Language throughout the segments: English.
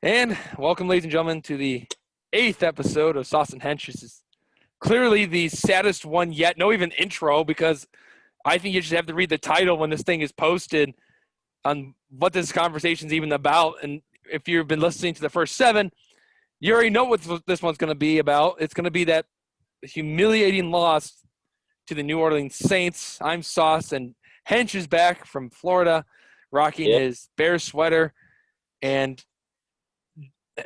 And welcome, ladies and gentlemen, to the 8th episode of Sauce and Hensch. This is clearly the saddest one yet. No even intro, because I think you just have to read the title when this thing is posted on what this conversation is even about. And if you've been listening to the first 7, you already know what this one's going to be about. It's going to be that humiliating loss to the New Orleans Saints. I'm Sauce, and Hensch is back from Florida, rocking his Bears sweater. And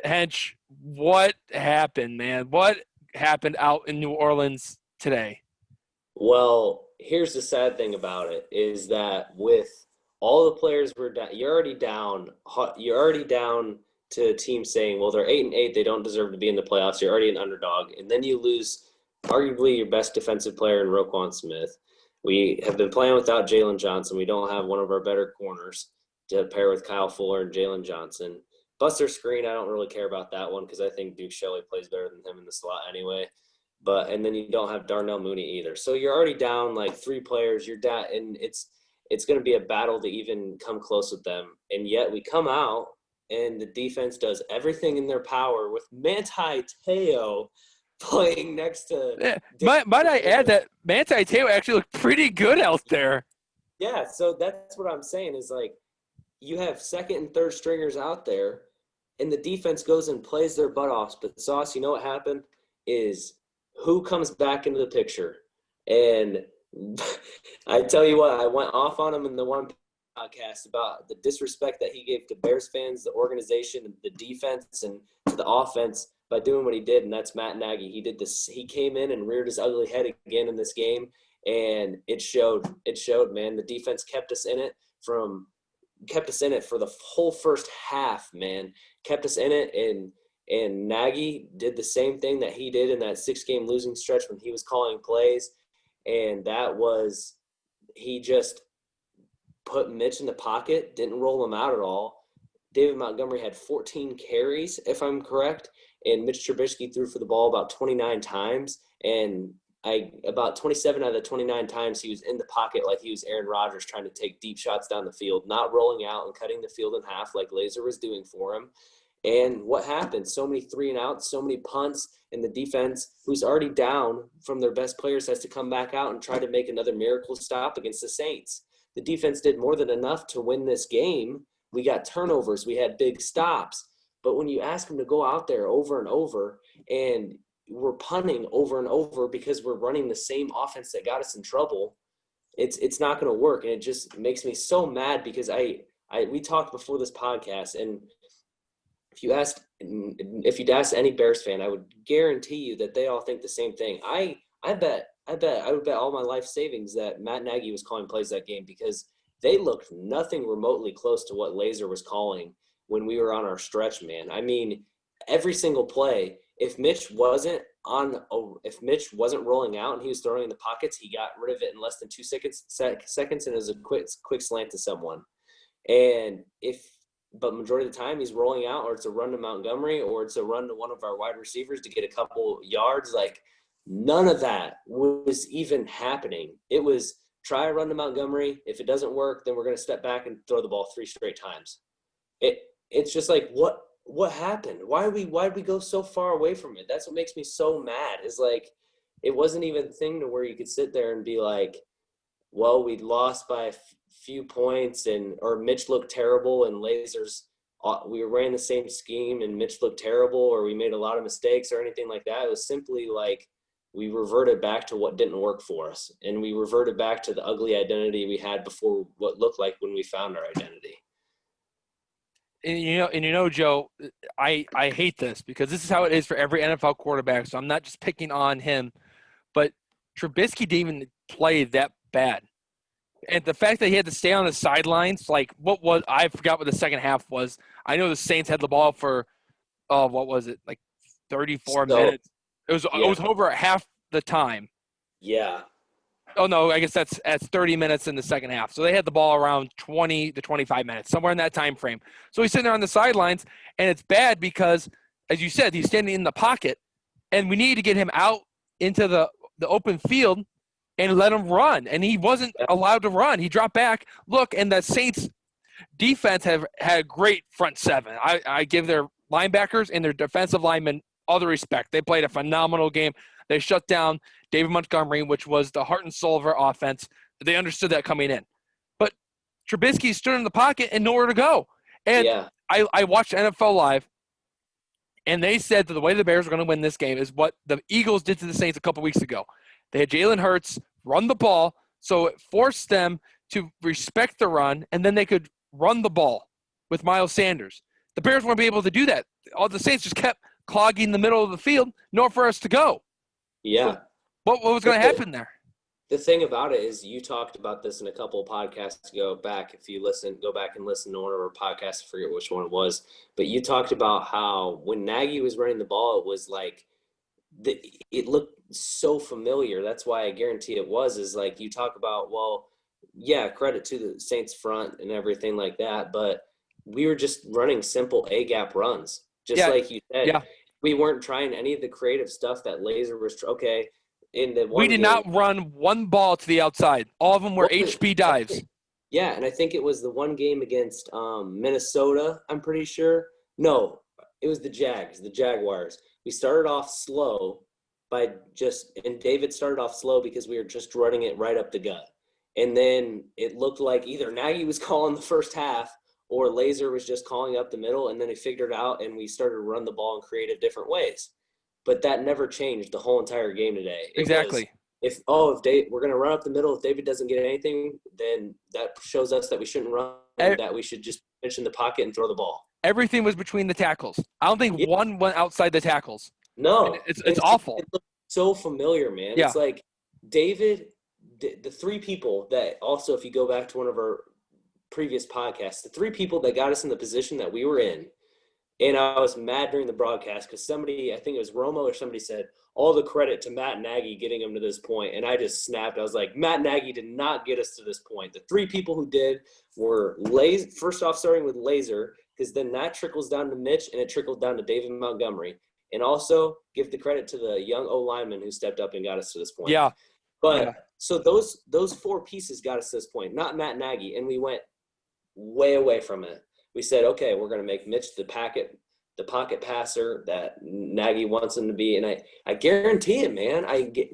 Hensch, what happened, man? What happened out in New Orleans today? Well, here's the sad thing about it is that with all the players were down, you're already down. You're already down to a team saying, well, they're 8-8. They don't deserve to be in the playoffs. You're already an underdog. And then you lose arguably your best defensive player in Roquan Smith. We have been playing without Jalen Johnson. We don't have one of our better corners to pair with Kyle Fuller and Jalen Johnson. Buster Screen, I don't really care about that one because I think Duke Shelley plays better than him in the slot anyway. And then you don't have Darnell Mooney either. So you're already down like 3 players. You're down, and it's going to be a battle to even come close with them. And yet we come out, and the defense does everything in their power with Manti Te'o playing next to. Yeah. Might I add that Manti Te'o actually looked pretty good out there. Yeah, so that's what I'm saying is like you have second and third stringers out there, and the defense goes and plays their butt off. But Sauce, you know what happened is who comes back into the picture? And I tell you what, I went off on him in the one podcast about the disrespect that he gave to Bears fans, the organization, the defense, and to the offense by doing what he did, and that's Matt Nagy. He did this. He came in and reared his ugly head again in this game, and it showed. It showed, man. The defense kept us in it for the whole first half, man. Kept us in it, and Nagy did the same thing that he did in that 6-game losing stretch when he was calling plays, and that was he just put Mitch in the pocket, didn't roll him out at all. David Montgomery had 14 carries, if I'm correct, and Mitch Trubisky threw for the ball about 29 times, and about 27 out of the 29 times he was in the pocket like he was Aaron Rodgers trying to take deep shots down the field, not rolling out and cutting the field in half like Laser was doing for him. And what happened? So many 3-and-outs, so many punts, and the defense, who's already down from their best players, has to come back out and try to make another miracle stop against the Saints. The defense did more than enough to win this game. We got turnovers. We had big stops. But when you ask them to go out there over and over, and we're punting over and over because we're running the same offense that got us in trouble, it's not going to work. And it just makes me so mad because we talked before this podcast, and if you'd ask any Bears fan, I would guarantee you that they all think the same thing. I would bet all my life savings that Matt Nagy was calling plays that game because they looked nothing remotely close to what Laser was calling when we were on our stretch, man. I mean, every single play, if Mitch wasn't rolling out and he was throwing in the pockets, he got rid of it in less than 2 seconds, and it was a quick slant to someone. But majority of the time he's rolling out, or it's a run to Montgomery, or it's a run to one of our wide receivers to get a couple yards. Like, none of that was even happening. It was try a run to Montgomery. If it doesn't work, then we're going to step back and throw the ball 3 straight times. It's just like, what happened? Why did we go so far away from it? That's what makes me so mad. Is like, it wasn't even a thing to where you could sit there and be like, well, we lost by a few points, or Mitch looked terrible, and we ran the same scheme and Mitch looked terrible, or we made a lot of mistakes or anything like that. It was simply like we reverted back to what didn't work for us, and we reverted back to the ugly identity we had before what looked like when we found our identity. And Joe, I hate this because this is how it is for every NFL quarterback. So I'm not just picking on him, but Trubisky didn't even play that bad. And the fact that he had to stay on the sidelines, like I forgot what the second half was. I know the Saints had the ball for, what was it, like 34 minutes. It was over half the time. Yeah. Oh, no, I guess that's 30 minutes in the second half. So they had the ball around 20 to 25 minutes, somewhere in that time frame. So he's sitting there on the sidelines, and it's bad because, as you said, he's standing in the pocket, and we need to get him out into the open field and let him run. And he wasn't allowed to run. He dropped back. Look, and the Saints defense have had a great front seven. I give their linebackers and their defensive linemen all the respect. They played a phenomenal game. They shut down David Montgomery, which was the heart and soul of our offense. They understood that coming in. But Trubisky stood in the pocket and nowhere to go. And I watched NFL Live, and they said that the way the Bears were going to win this game is what the Eagles did to the Saints a couple weeks ago. They had Jalen Hurts run the ball, so it forced them to respect the run, and then they could run the ball with Miles Sanders. The Bears weren't able to do that. All the Saints just kept clogging the middle of the field, nowhere for us to go. Yeah. So what was going to happen there? The thing about it is you talked about this in a couple of podcasts ago back. If you go back and listen to one of our podcasts, I forget which one it was, but you talked about how when Nagy was running the ball, it was like it looked so familiar. That's why I guarantee it is like you talk about, well, yeah, credit to the Saints front and everything like that, but we were just running simple A-gap runs. Just like you said, we weren't trying any of the creative stuff that Laser was in the one we did game, not run one ball to the outside. All of them were HB dives. Yeah, and I think it was the one game against Minnesota, I'm pretty sure. No, it was the Jaguars. We started off slow and David started off slow because we were just running it right up the gut. And then it looked like either Nagy was calling the first half or Laser was just calling up the middle, and then he figured it out, and we started to run the ball in creative different ways. But that never changed the whole entire game today. Exactly. If we're going to run up the middle, if David doesn't get anything, then that shows us that we shouldn't run, that we should just pinch in the pocket and throw the ball. Everything was between the tackles. I don't think one went outside the tackles. No. It's awful. It looks so familiar, man. Yeah. It's like David, the three people that also, if you go back to one of our previous podcasts, the three people that got us in the position that we were in, and I was mad during the broadcast because somebody, I think it was Romo or somebody said, all the credit to Matt Nagy getting him to this point. And I just snapped. I was like, Matt Nagy did not get us to this point. The three people who did were first off, starting with Laser, because then that trickles down to Mitch and it trickled down to David Montgomery. And also give the credit to the young O-lineman who stepped up and got us to this point. Yeah. But so those four pieces got us to this point, not Matt Nagy. And we went way away from it. We said, okay, we're going to make Mitch the pocket passer that Nagy wants him to be. And I guarantee it, man.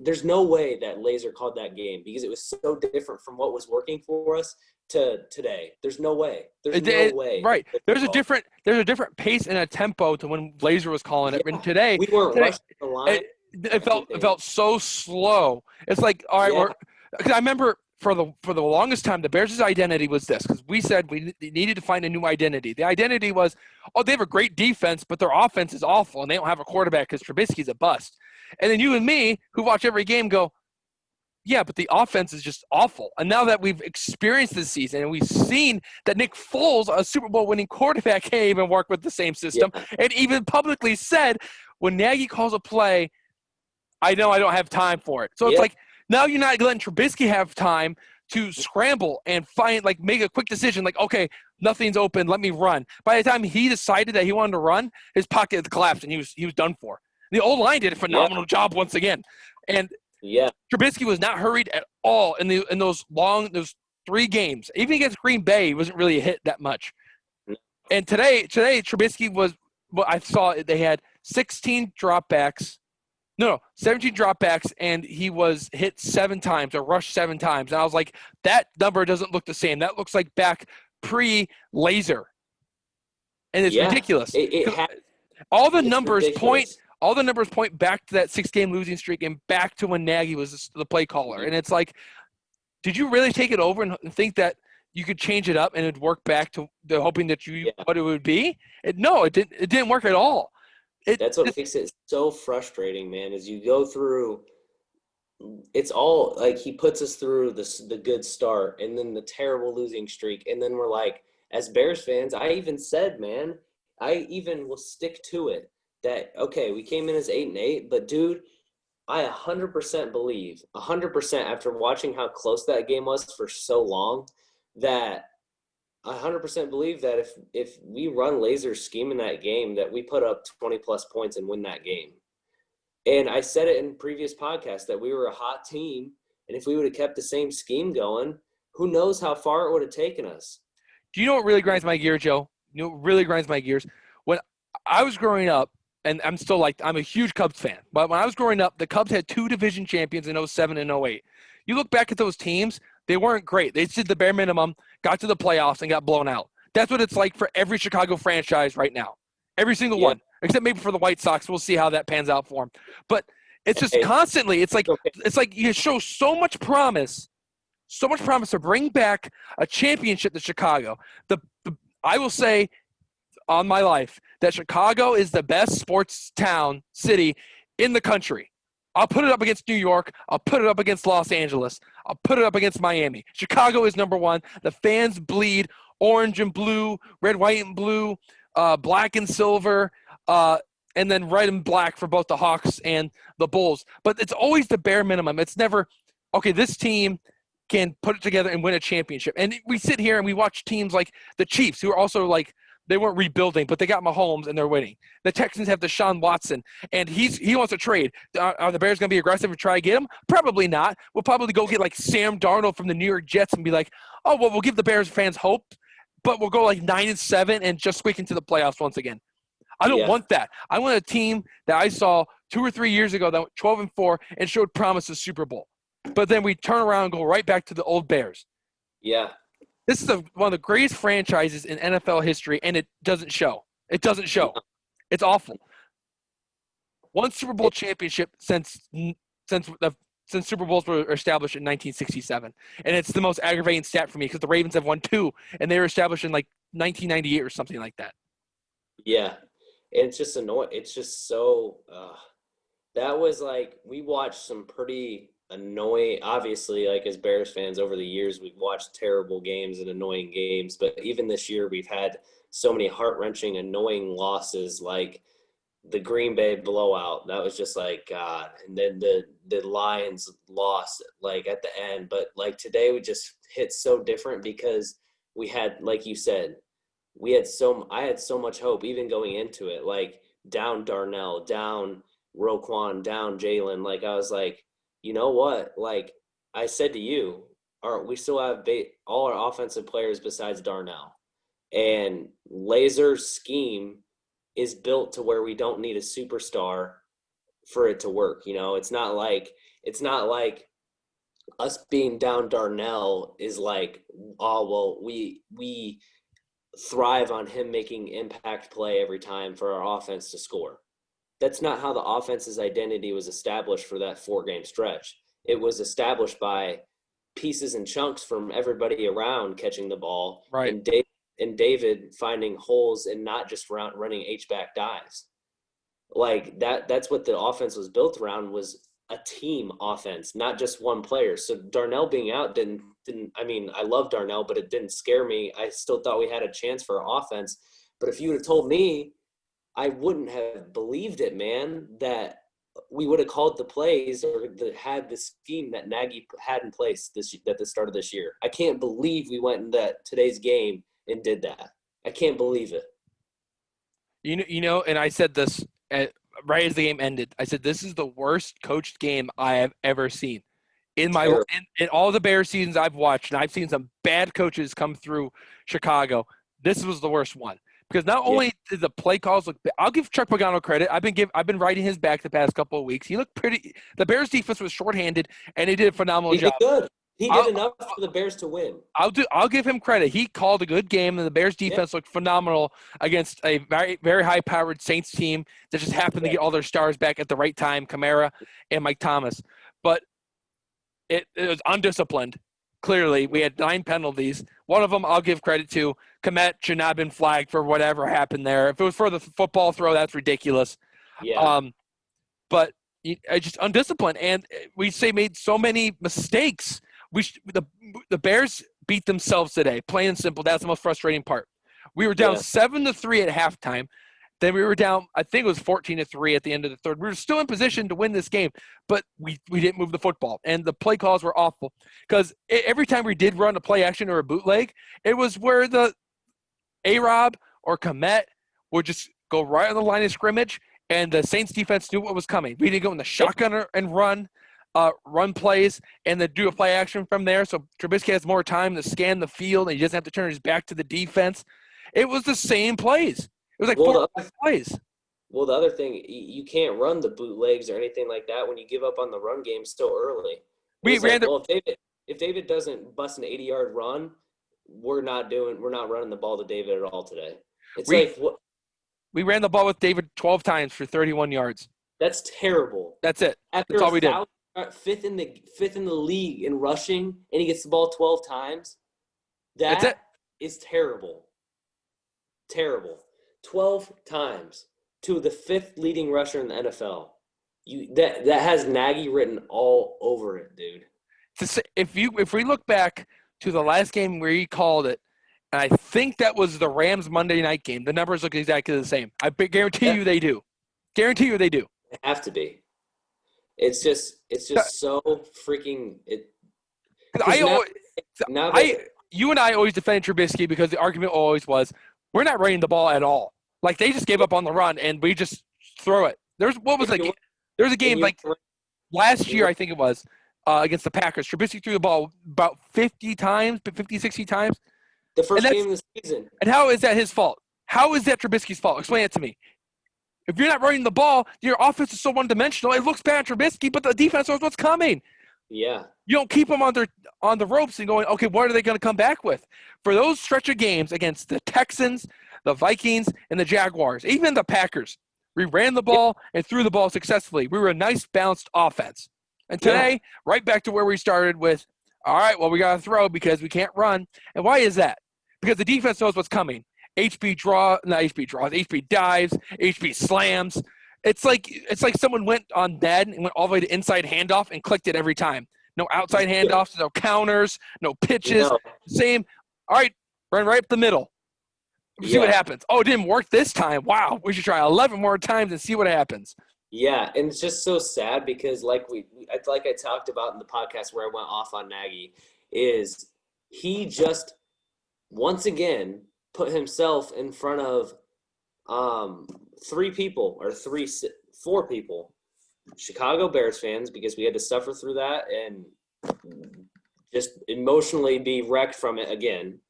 There's no way that Laser called that game because it was so different from what was working for us to today. There's no way. There's no way. Right. There's a different pace and a tempo to when Laser was calling it. And today we weren't rushing the line. It felt so slow. It's like, all right, because I remember for the longest time, the Bears' identity was this, because we said we needed to find a new identity. The identity was, they have a great defense, but their offense is awful, and they don't have a quarterback because Trubisky's a bust. And then you and me, who watch every game, go, yeah, but the offense is just awful. And now that we've experienced this season and we've seen that Nick Foles, a Super Bowl winning quarterback, can't even work with the same system, and even publicly said, when Nagy calls a play, I know I don't have time for it. So it's like, now you're not letting Trubisky have time to scramble and make a quick decision. Like, okay, nothing's open. Let me run. By the time he decided that he wanted to run, his pocket had collapsed and he was done for. The old line did a phenomenal job once again. And Trubisky was not hurried at all in those 3 games. Even against Green Bay, he wasn't really a hit that much. And today Trubisky was, I saw they had 16 dropbacks. No, 17 dropbacks, and he was hit 7 times or rushed 7 times. And I was like, that number doesn't look the same. That looks like back pre-Laser. And it's ridiculous. All the numbers point back to that 6-game losing streak and back to when Nagy was the play caller. And it's like, did you really take it over and think that you could change it up and it'd work back to the hoping that what it would be? No, it didn't work at all. That's what makes it so frustrating, man, is you go through – it's all – like he puts us through the good start and then the terrible losing streak. And then we're like, as Bears fans, I even said, man, I even will stick to it that, okay, we came in as 8-8, but, dude, I 100% believe, 100% after watching how close that game was for so long, that – I 100% believe that if we run Laser's scheme in that game, that we put up 20-plus points and win that game. And I said it in previous podcasts that we were a hot team, and if we would have kept the same scheme going, who knows how far it would have taken us. Do you know what really grinds my gears, Joe? You know what really grinds my gears? When I was growing up, and I'm a huge Cubs fan. But when I was growing up, the Cubs had 2 division champions in '07 and '08. You look back at those teams, they weren't great. They just did the bare minimum, got to the playoffs, and got blown out. That's what it's like for every Chicago franchise right now. Every single Yeah. one, except maybe for the White Sox. We'll see how that pans out for them. But it's just Hey, constantly. okay. It's like you show so much promise to bring back a championship to Chicago. I will say on my life that Chicago is the best sports town city in the country. I'll put it up against New York. I'll put it up against Los Angeles. I'll put it up against Miami. Chicago is number one. The fans bleed orange and blue, red, white, and blue, black and silver, and then red and black for both the Hawks and the Bulls. But it's always the bare minimum. It's never, okay, this team can put it together and win a championship. And we sit here and we watch teams like the Chiefs, who are also like, they weren't rebuilding, but they got Mahomes and they're winning. The Texans have Deshaun Watson, and he wants to trade. Are the Bears going to be aggressive and try to get him? Probably not. We'll probably go get like Sam Darnold from the New York Jets and be like, oh, well, we'll give the Bears fans hope, but we'll go like 9-7 and just squeak into the playoffs once again. I don't want that. I want a team that I saw 2 or 3 years ago that went 12-4 and showed promise of Super Bowl. But then we turn around and go right back to the old Bears. Yeah. This is one of the greatest franchises in NFL history, and it doesn't show. It doesn't show. It's awful. One Super Bowl championship since Super Bowls were established in 1967, and it's the most aggravating stat for me because the Ravens have won 2, and they were established in like 1998 or something like that. Yeah, and it's just annoying. It's just so. That was like we watched some pretty annoying. Obviously, like as Bears fans over the years, we've watched terrible games and annoying games. But even this year, we've had so many heart-wrenching, annoying losses, like the Green Bay blowout. That was just like God. And then the Lions lost like at the end. But like today, we just hit so different because we had, like you said, I had so much hope even going into it. Like down Darnell, down Roquan, down Jalen. Like I was like, you know what? Like I said to you, we still have all our offensive players besides Darnell. And Lazer's scheme is built to where we don't need a superstar for it to work. You know, it's not like us being down Darnell is like, oh well, we thrive on him making impact play every time for our offense to score. That's not how the offense's identity was established for that 4-game stretch. It was established by pieces and chunks from everybody around catching the ball, right? And David finding holes and not just running H-back dives. Like that's what the offense was built around, was a team offense, not just one player. So Darnell being out didn't I mean, I love Darnell, but it didn't scare me. I still thought we had a chance for our offense. But if you would have told me, I wouldn't have believed it, man, that we would have called the plays or had the scheme that Nagy had in place at the start of this year. I can't believe we went into today's game and did that. I can't believe it. You know, and I said this right as the game ended. I said, this is the worst coached game I have ever seen. In all the Bears seasons I've watched, and I've seen some bad coaches come through Chicago, this was the worst one. Because not only did the play calls look – I'll give Chuck Pagano credit. I've been riding his back the past couple of weeks. He looked pretty – the Bears defense was shorthanded, and he did a phenomenal job. He did good. He did enough for the Bears to win. I'll give him credit. He called a good game, and the Bears defense looked phenomenal against a very, very high-powered Saints team that just happened to get all their stars back at the right time, Kamara and Mike Thomas. But it was undisciplined. Clearly, we had 9 penalties. One of them I'll give credit to. Komet should not have been flagged for whatever happened there. If it was for the football throw, that's ridiculous. Yeah. But just undisciplined. And we made so many mistakes. The Bears beat themselves today, plain and simple. That's the most frustrating part. We were down 7-3 at halftime. Then we were down, I think it was 14-3 at the end of the third. We were still in position to win this game, but we didn't move the football. And the play calls were awful because every time we did run a play action or a bootleg, it was where the A-Rob or Komet would just go right on the line of scrimmage, and the Saints defense knew what was coming. We didn't go in the shotgun and run plays and then do a play action from there. So Trubisky has more time to scan the field, and he doesn't have to turn his back to the defense. It was the same plays. was like Well, 4 the other, plays. well, the other thing, you can't run the bootlegs or anything like that when you give up on the run game so early. It We was ran like, the well, if David doesn't bust an 80-yard run, we're not running the ball to David at all today. It's we like what we ran the ball with David 12 times for 31 yards. that's terrible. That's it. After That's a all we did. fifth in the league in rushing, and he gets the ball 12 times. That's it. That is terrible. Terrible. 12 times to the fifth leading rusher in the NFL. That has Nagy written all over it, dude. If we look back to the last game where he called it, and I think that was the Rams Monday night game, the numbers look exactly the same. I guarantee you they do. Guarantee you they do. They have to be. It's just so freaking it. Because now that You and I always defended Trubisky because the argument always was we're not running the ball at all. Like they just gave up on the run and we just throw it. There's a game like last year I think it was against the Packers. Trubisky threw the ball about 50 times, 50, 60 times. the first game of the season. And how is that his fault? How is that Trubisky's fault? Explain it to me. If you're not running the ball, your offense is so one-dimensional. It looks bad on Trubisky, but the defense knows what's coming. Yeah. You don't keep them on the ropes and going, okay, what are they going to come back with? For those stretch of games against the Texans, the Vikings, and the Jaguars, even the Packers, we ran the ball and threw the ball successfully. We were a nice, balanced offense. And today, right back to where we started with, all right, well, we got to throw because we can't run. And why is that? Because the defense knows what's coming. HB dives, HB slams. It's like someone went on dead and went all the way to inside handoff and clicked it every time. No outside handoffs, no counters, no pitches. No. Same. All right, run right up the middle. See what happens. Oh, it didn't work this time. Wow, we should try 11 more times and see what happens. Yeah, and it's just so sad because like I talked about in the podcast where I went off on Nagy, is he just once again put himself in front of four people, Chicago Bears fans, because we had to suffer through that and just emotionally be wrecked from it again.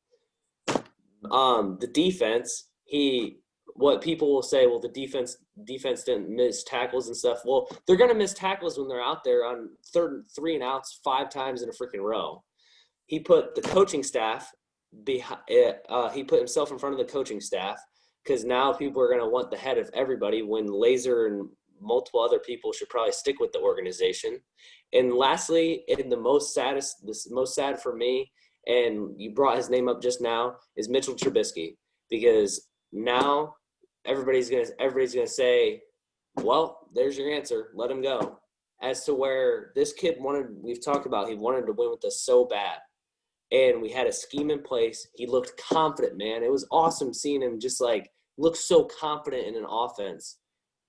The defense, what people will say, well, the defense didn't miss tackles and stuff. Well, they're going to miss tackles when they're out there on 3 and outs 5 times in a freaking row. He put the coaching staff he put himself in front of the coaching staff because now people are going to want the head of everybody when Laser and multiple other people should probably stick with the organization. And lastly, and the most sad for me, and you brought his name up just now, is Mitchell Trubisky, because now everybody's gonna say, well, there's your answer, let him go. As to where this kid we've talked about, he wanted to win with us so bad. And we had a scheme in place. He looked confident, man. It was awesome seeing him just like look so confident in an offense.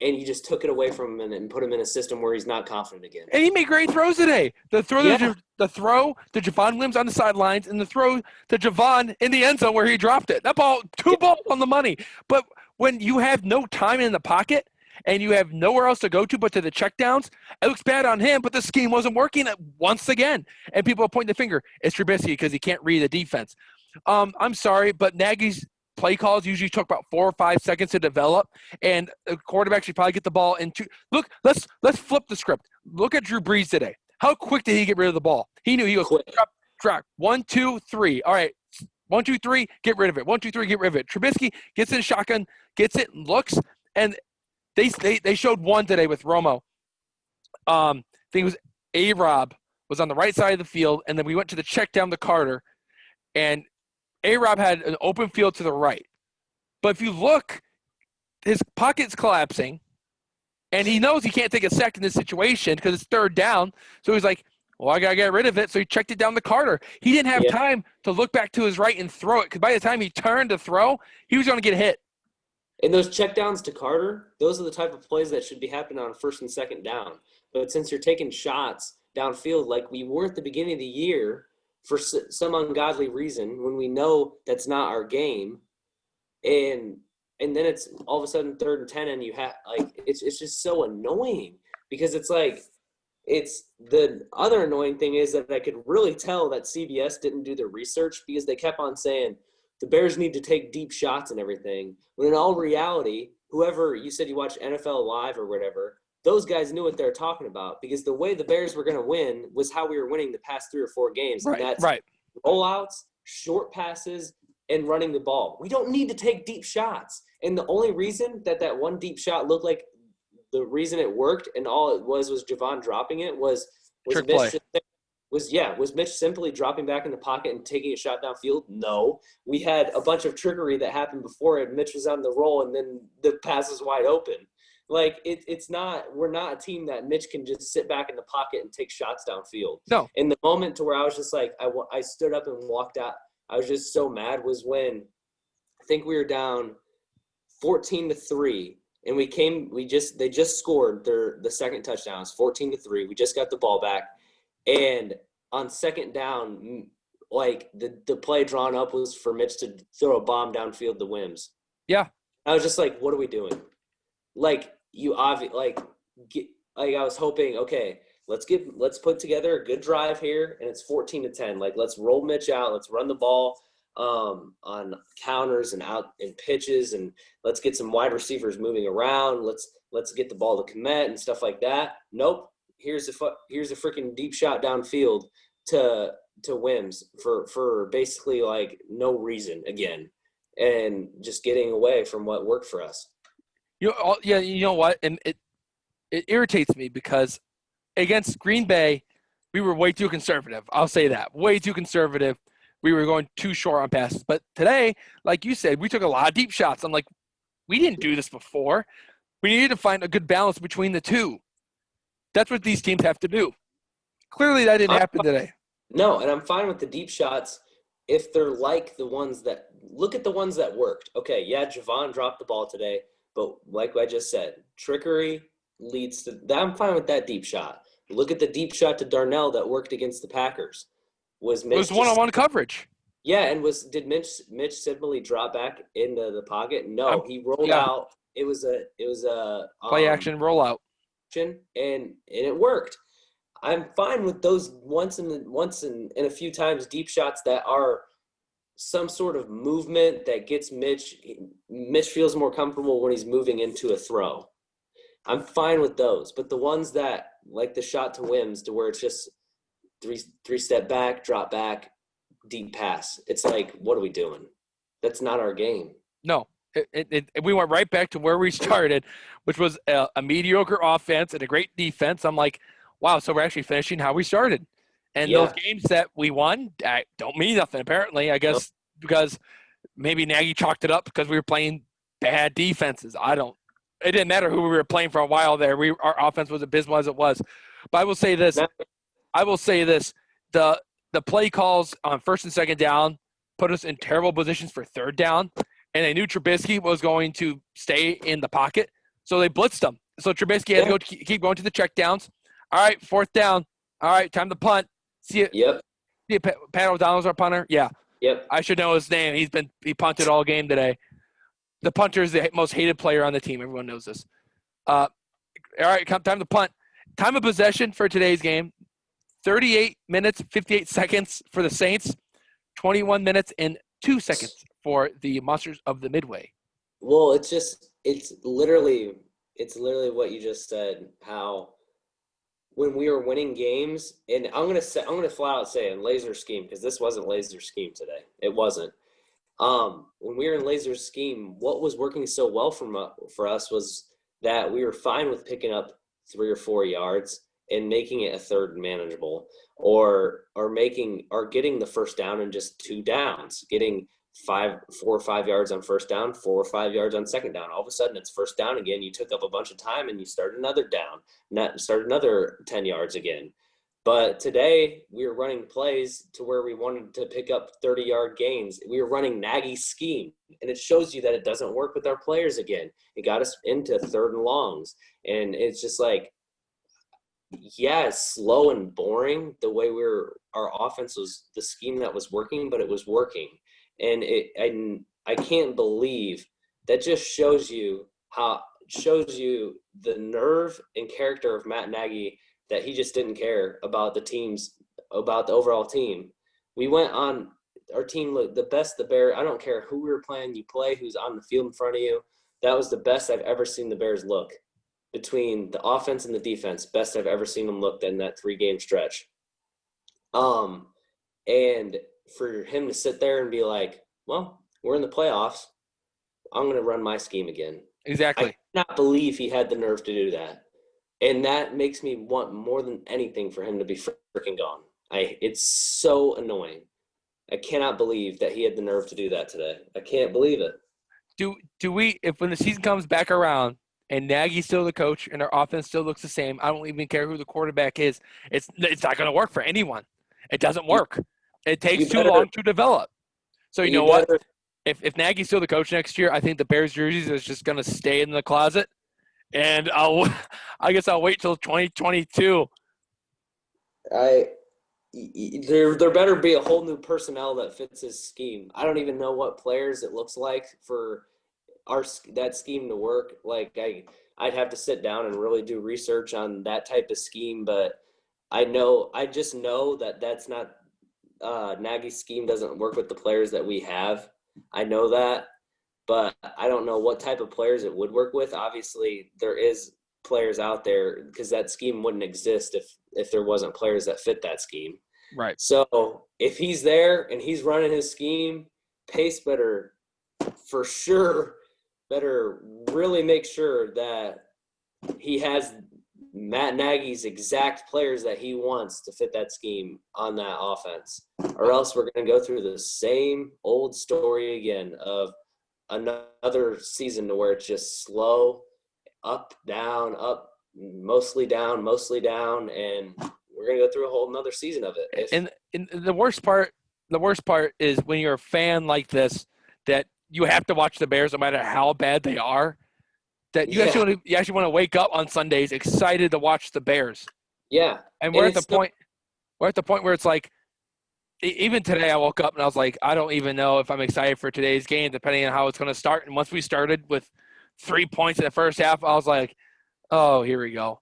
And you just took it away from him and put him in a system where he's not confident again. And he made great throws today. The throw to Javon Williams on the sidelines and the throw to Javon in the end zone where he dropped it. That ball, 2 balls on the money. But when you have no time in the pocket and you have nowhere else to go to but to the checkdowns, it looks bad on him, but the scheme wasn't working once again. And people are pointing the finger. It's Trubisky because he can't read the defense. I'm sorry, but Nagy's play calls usually took about 4 or 5 seconds to develop, and the quarterback should probably get the ball in 2. Look, let's flip the script. Look at Drew Brees today. How quick did he get rid of the ball? He knew he goes drop 1, 2, 3. All right, 1, 2, 3, get rid of it. 1, 2, 3, get rid of it. Trubisky gets in shotgun, gets it, looks, and they showed one today with Romo. I think it was A-Rob was on the right side of the field, and then we went to the check down to Carter, and A-Rob had an open field to the right. But if you look, his pocket's collapsing, and he knows he can't take a sack in this situation because it's 3rd down. So he's like, well, I got to get rid of it. So he checked it down to Carter. He didn't have time to look back to his right and throw it because by the time he turned to throw, he was going to get hit. And those checkdowns to Carter, those are the type of plays that should be happening on 1st and 2nd down. But since you're taking shots downfield like we were at the beginning of the year for some ungodly reason when we know that's not our game, and then it's all of a sudden 3rd and 10 and you have it's just so annoying because it's like it's the other annoying thing is that I could really tell that CBS didn't do their research because they kept on saying, the Bears need to take deep shots and everything. When in all reality, whoever you said you watched NFL Live or whatever, those guys knew what they were talking about because the way the Bears were going to win was how we were winning the past 3 or 4 games. Right, And that's right. rollouts, short passes, and running the ball. We don't need to take deep shots. And the only reason that one deep shot looked like the reason it worked and all it was Javon dropping it was Trick play. Was Mitch simply dropping back in the pocket and taking a shot downfield? No. We had a bunch of trickery that happened before it. Mitch was on the roll and then the pass is wide open. Like it's not, we're not a team that Mitch can just sit back in the pocket and take shots downfield. No. In the moment to where I was just like, I stood up and walked out. I was just so mad was when I think we were down 14-3 and they just scored the second touchdown. It's 14-3. We just got the ball back. And on second down, like the play drawn up was for Mitch to throw a bomb downfield to Wims. Yeah. I was just like, what are we doing? Like I was hoping, okay, let's put together a good drive here, and it's 14-10. Like, let's roll Mitch out, let's run the ball on counters and out in pitches, and let's get some wide receivers moving around. Let's get the ball to Komet and stuff like that. Nope. Here's a freaking deep shot downfield to Wims for basically like no reason again, and just getting away from what worked for us. You know what? And it irritates me because against Green Bay, we were way too conservative. I'll say that. Way too conservative. We were going too short on passes. But today, like you said, we took a lot of deep shots. I'm like, we didn't do this before. We needed to find a good balance between the two. That's what these teams have to do. Clearly, that didn't happen today. No, and I'm fine with the deep shots if they're like the ones that – look at the ones that worked. Okay, yeah, Javon dropped the ball today. But like I just said, trickery leads to – I'm fine with that deep shot. Look at the deep shot to Darnell that worked against the Packers. It was one-on-one coverage. Yeah, and did Mitch Sidley drop back into the pocket? No, he rolled out. It was a play action rollout. And it worked. I'm fine with those once and a few times deep shots that are – some sort of movement that gets Mitch feels more comfortable when he's moving into a throw. I'm fine with those. But the ones that, like the shot to Wims, to where it's just three step back, drop back, deep pass. It's like, what are we doing? That's not our game. No. We went right back to where we started, which was a mediocre offense and a great defense. I'm like, wow, so we're actually finishing how we started. And those games that we won don't mean nothing, apparently, I guess, because maybe Nagy chalked it up because we were playing bad defenses. It didn't matter who we were playing for a while there. Our offense was abysmal as it was. But I will say this. The play calls on first and second down put us in terrible positions for third down, and they knew Trubisky was going to stay in the pocket, so they blitzed him. So Trubisky had to keep going to the checkdowns. All right, fourth down. All right, time to punt. See it? Yep. See it, Pat O'Donnell's our punter? Yeah. Yep. I should know his name. He punted all game today. The punter is the most hated player on the team. Everyone knows this. All right, time to punt. Time of possession for today's game, 38 minutes, 58 seconds for the Saints, 21 minutes and 2 seconds for the Monsters of the Midway. Well, it's literally what you just said, how when we were winning games, and I'm gonna flat out say in laser scheme, because this wasn't laser scheme today. It wasn't. When we were in laser scheme, what was working so well for us was that we were fine with picking up 3 or 4 yards and making it a third and manageable, or getting the first down in just 2 downs, getting 4 or 5 yards on first down, 4 or 5 yards on second down. All of a sudden it's first down again. You took up a bunch of time and you started another down, start another 10 yards again. But today we were running plays to where we wanted to pick up 30-yard gains. We were running Nagy's scheme, and it shows you that it doesn't work with our players again. It got us into third and longs, and it's just like, yeah, it's slow and boring the way our offense was, the scheme that was working, but it was working. And I can't believe that. Just shows you the nerve and character of Matt Nagy, that he just didn't care about the overall team. We went on our team looked the best the Bears. I don't care who we were playing, you play, who's on the field in front of you. That was the best I've ever seen the Bears look between the offense and the defense. Best I've ever seen them look in that 3-game stretch. And for him to sit there and be like, well, we're in the playoffs. I'm going to run my scheme again. Exactly. I cannot believe he had the nerve to do that. And that makes me want more than anything for him to be freaking gone. It's so annoying. I cannot believe that he had the nerve to do that today. I can't believe it. Do we, if when the season comes back around and Nagy's still the coach and our offense still looks the same, I don't even care who the quarterback is. It's not going to work for anyone. It doesn't work. It takes too long to develop. So you know what? If Nagy's still the coach next year, I think the Bears jerseys is just going to stay in the closet, and I guess I'll wait till 2022. There better be a whole new personnel that fits his scheme. I don't even know what players it looks like for that scheme to work. Like I'd have to sit down and really do research on that type of scheme, but I just know that that's not Nagy's scheme doesn't work with the players that we have. I know that, but I don't know what type of players it would work with. Obviously, there is players out there because that scheme wouldn't exist if there wasn't players that fit that scheme. Right. So if he's there and he's running his scheme, Pace better really make sure that he has Matt Nagy's exact players that he wants to fit that scheme on that offense, or else we're going to go through the same old story again of another season to where it's just slow, up, mostly down, and we're going to go through a whole another season of it. And the worst part is when you're a fan like this, that you have to watch the Bears no matter how bad they are. That you actually want to wake up on Sundays excited to watch the Bears. Yeah. And we're at the point where it's like, even today I woke up and I was like, I don't even know if I'm excited for today's game, depending on how it's going to start. And once we started with 3 points in the first half, I was like, oh, here we go.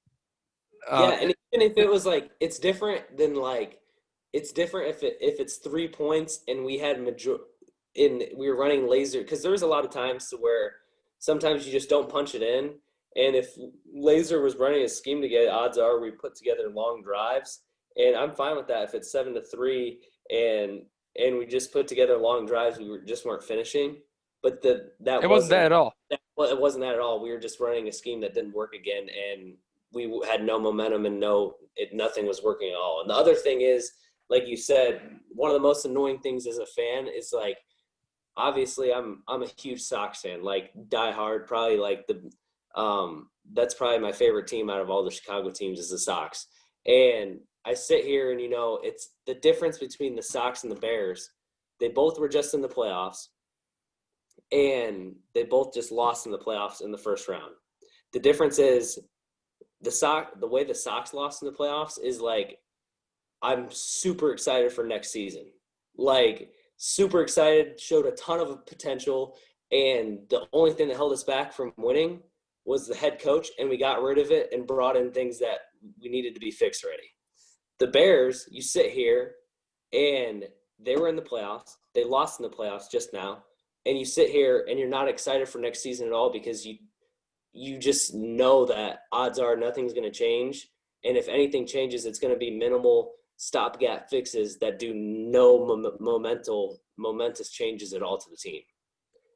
And even if it was like, it's different if it's 3 points and we had we were running laser, because there was a lot of times to where sometimes you just don't punch it in. And if Laser was running a scheme to get, odds are we put together long drives. And I'm fine with that if it's 7-3 and we just put together long drives, we weren't finishing. But it wasn't that at all. It wasn't that at all. We were just running a scheme that didn't work again, and we had no momentum and nothing was working at all. And the other thing is, like you said, one of the most annoying things as a fan is like, obviously I'm a huge Sox fan, like die hard, probably like that's probably my favorite team out of all the Chicago teams is the Sox. And I sit here and, it's the difference between the Sox and the Bears. They both were just in the playoffs, and they both just lost in the playoffs in the first round. The difference is the way the Sox lost in the playoffs is like, I'm super excited for next season. Like, super excited, showed a ton of potential, and the only thing that held us back from winning was the head coach, and we got rid of it and brought in things that we needed to be fixed already. The Bears, you sit here, and they were in the playoffs. They lost in the playoffs just now, and you sit here and you're not excited for next season at all because you just know that odds are nothing's going to change, and if anything changes, it's going to be minimal stopgap fixes that do no momentous changes at all to the team.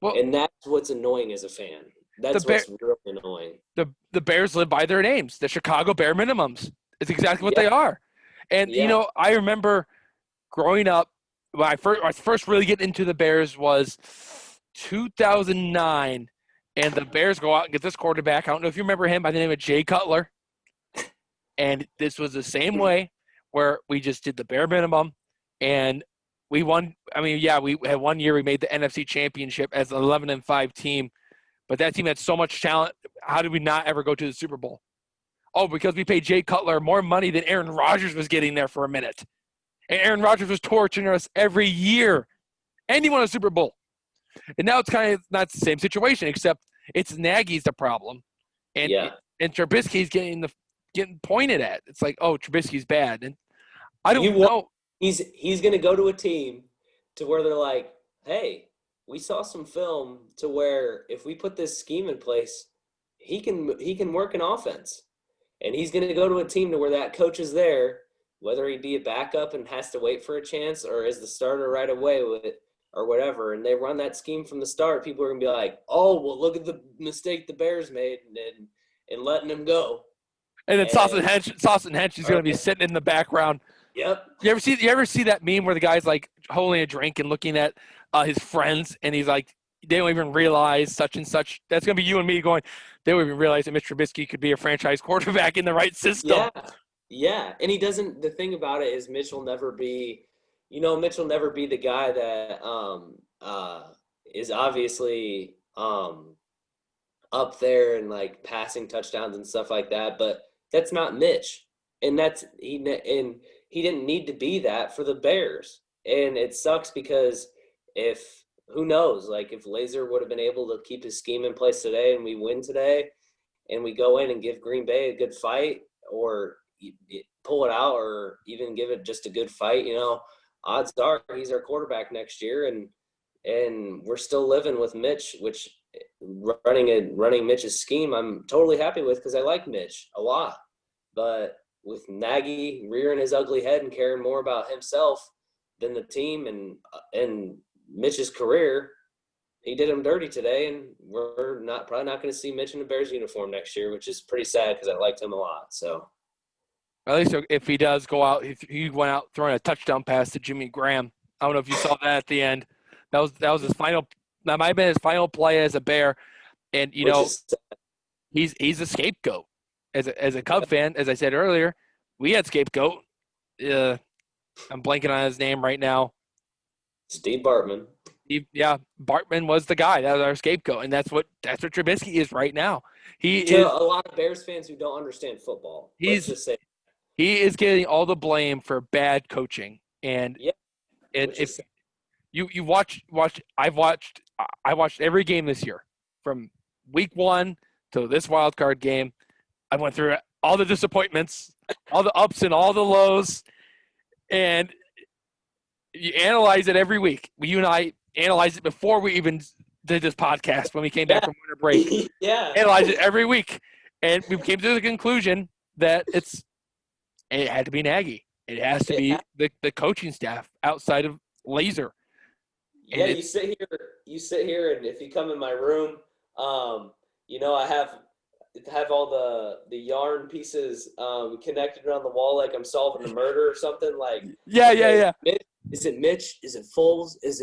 Well, and that's what's annoying as a fan. That's what's really annoying. The Bears live by their names. The Chicago Bear minimums. It's exactly what they are. And, I remember growing up, when I first really getting into the Bears was 2009, and the Bears go out and get this quarterback. I don't know if you remember him by the name of Jay Cutler. And this was the same way, where we just did the bare minimum, and we won. I mean, we had 1 year we made the NFC Championship as an 11-5 team, but that team had so much talent. How did we not ever go to the Super Bowl? Oh, because we paid Jay Cutler more money than Aaron Rodgers was getting there for a minute. And Aaron Rodgers was torturing us every year, and he won a Super Bowl. And now it's kind of not the same situation, except it's Nagy's the problem, and Trubisky's getting pointed at. It's like, oh, Trubisky's bad, and I don't know. He's going to go to a team to where they're like, hey, we saw some film to where if we put this scheme in place, he can work an offense. And he's going to go to a team to where that coach is there, whether he be a backup and has to wait for a chance or is the starter right away with it or whatever. And they run that scheme from the start. People are going to be like, oh, well, look at the mistake the Bears made and letting him go. And then Sauce and Hensch is going to be sitting in the background. Yep. You ever see that meme where the guy's like holding a drink and looking at his friends, and he's like, they don't even realize such and such. That's going to be you and me going, they don't even realize that Mitch Trubisky could be a franchise quarterback in the right system. Yeah. And he doesn't – the thing about it is Mitch will never be – Mitch will never be the guy that is obviously up there and, like, passing touchdowns and stuff like that. But that's not Mitch. And he didn't need to be that for the Bears. And it sucks because who knows, like if Laser would have been able to keep his scheme in place today and we win today and we go in and give Green Bay a good fight or pull it out or even give it just a good fight, odds are he's our quarterback next year and we're still living with Mitch, which running Mitch's scheme I'm totally happy with because I like Mitch a lot. But with Nagy rearing his ugly head and caring more about himself than the team and Mitch's career, he did him dirty today, and we're probably not going to see Mitch in the Bears uniform next year, which is pretty sad because I liked him a lot. So, at least if he does go out, he went out throwing a touchdown pass to Jimmy Graham. I don't know if you saw that at the end. That was his final. That might have been his final play as a Bear, and he's a scapegoat. As a Cub fan, as I said earlier, we had scapegoat. I'm blanking on his name right now. Steve Bartman. Bartman was the guy. That was our scapegoat, and that's what Trubisky is right now. He is a lot of Bears fans who don't understand football. Let's just say he is getting all the blame for bad coaching. And if you watch, I watched every game this year from week 1 to this wild card game. I went through all the disappointments, all the ups and all the lows, and you analyze it every week. You and I analyzed it before we even did this podcast when we came back from winter break. Analyzed it every week, and we came to the conclusion that it had to be Nagy. It has to be the coaching staff outside of Laser. Yeah, you sit here, and if you come in my room, I have all the yarn pieces connected around the wall like I'm solving a murder or something. Like yeah. Is it Mitch? Is it Foles? Is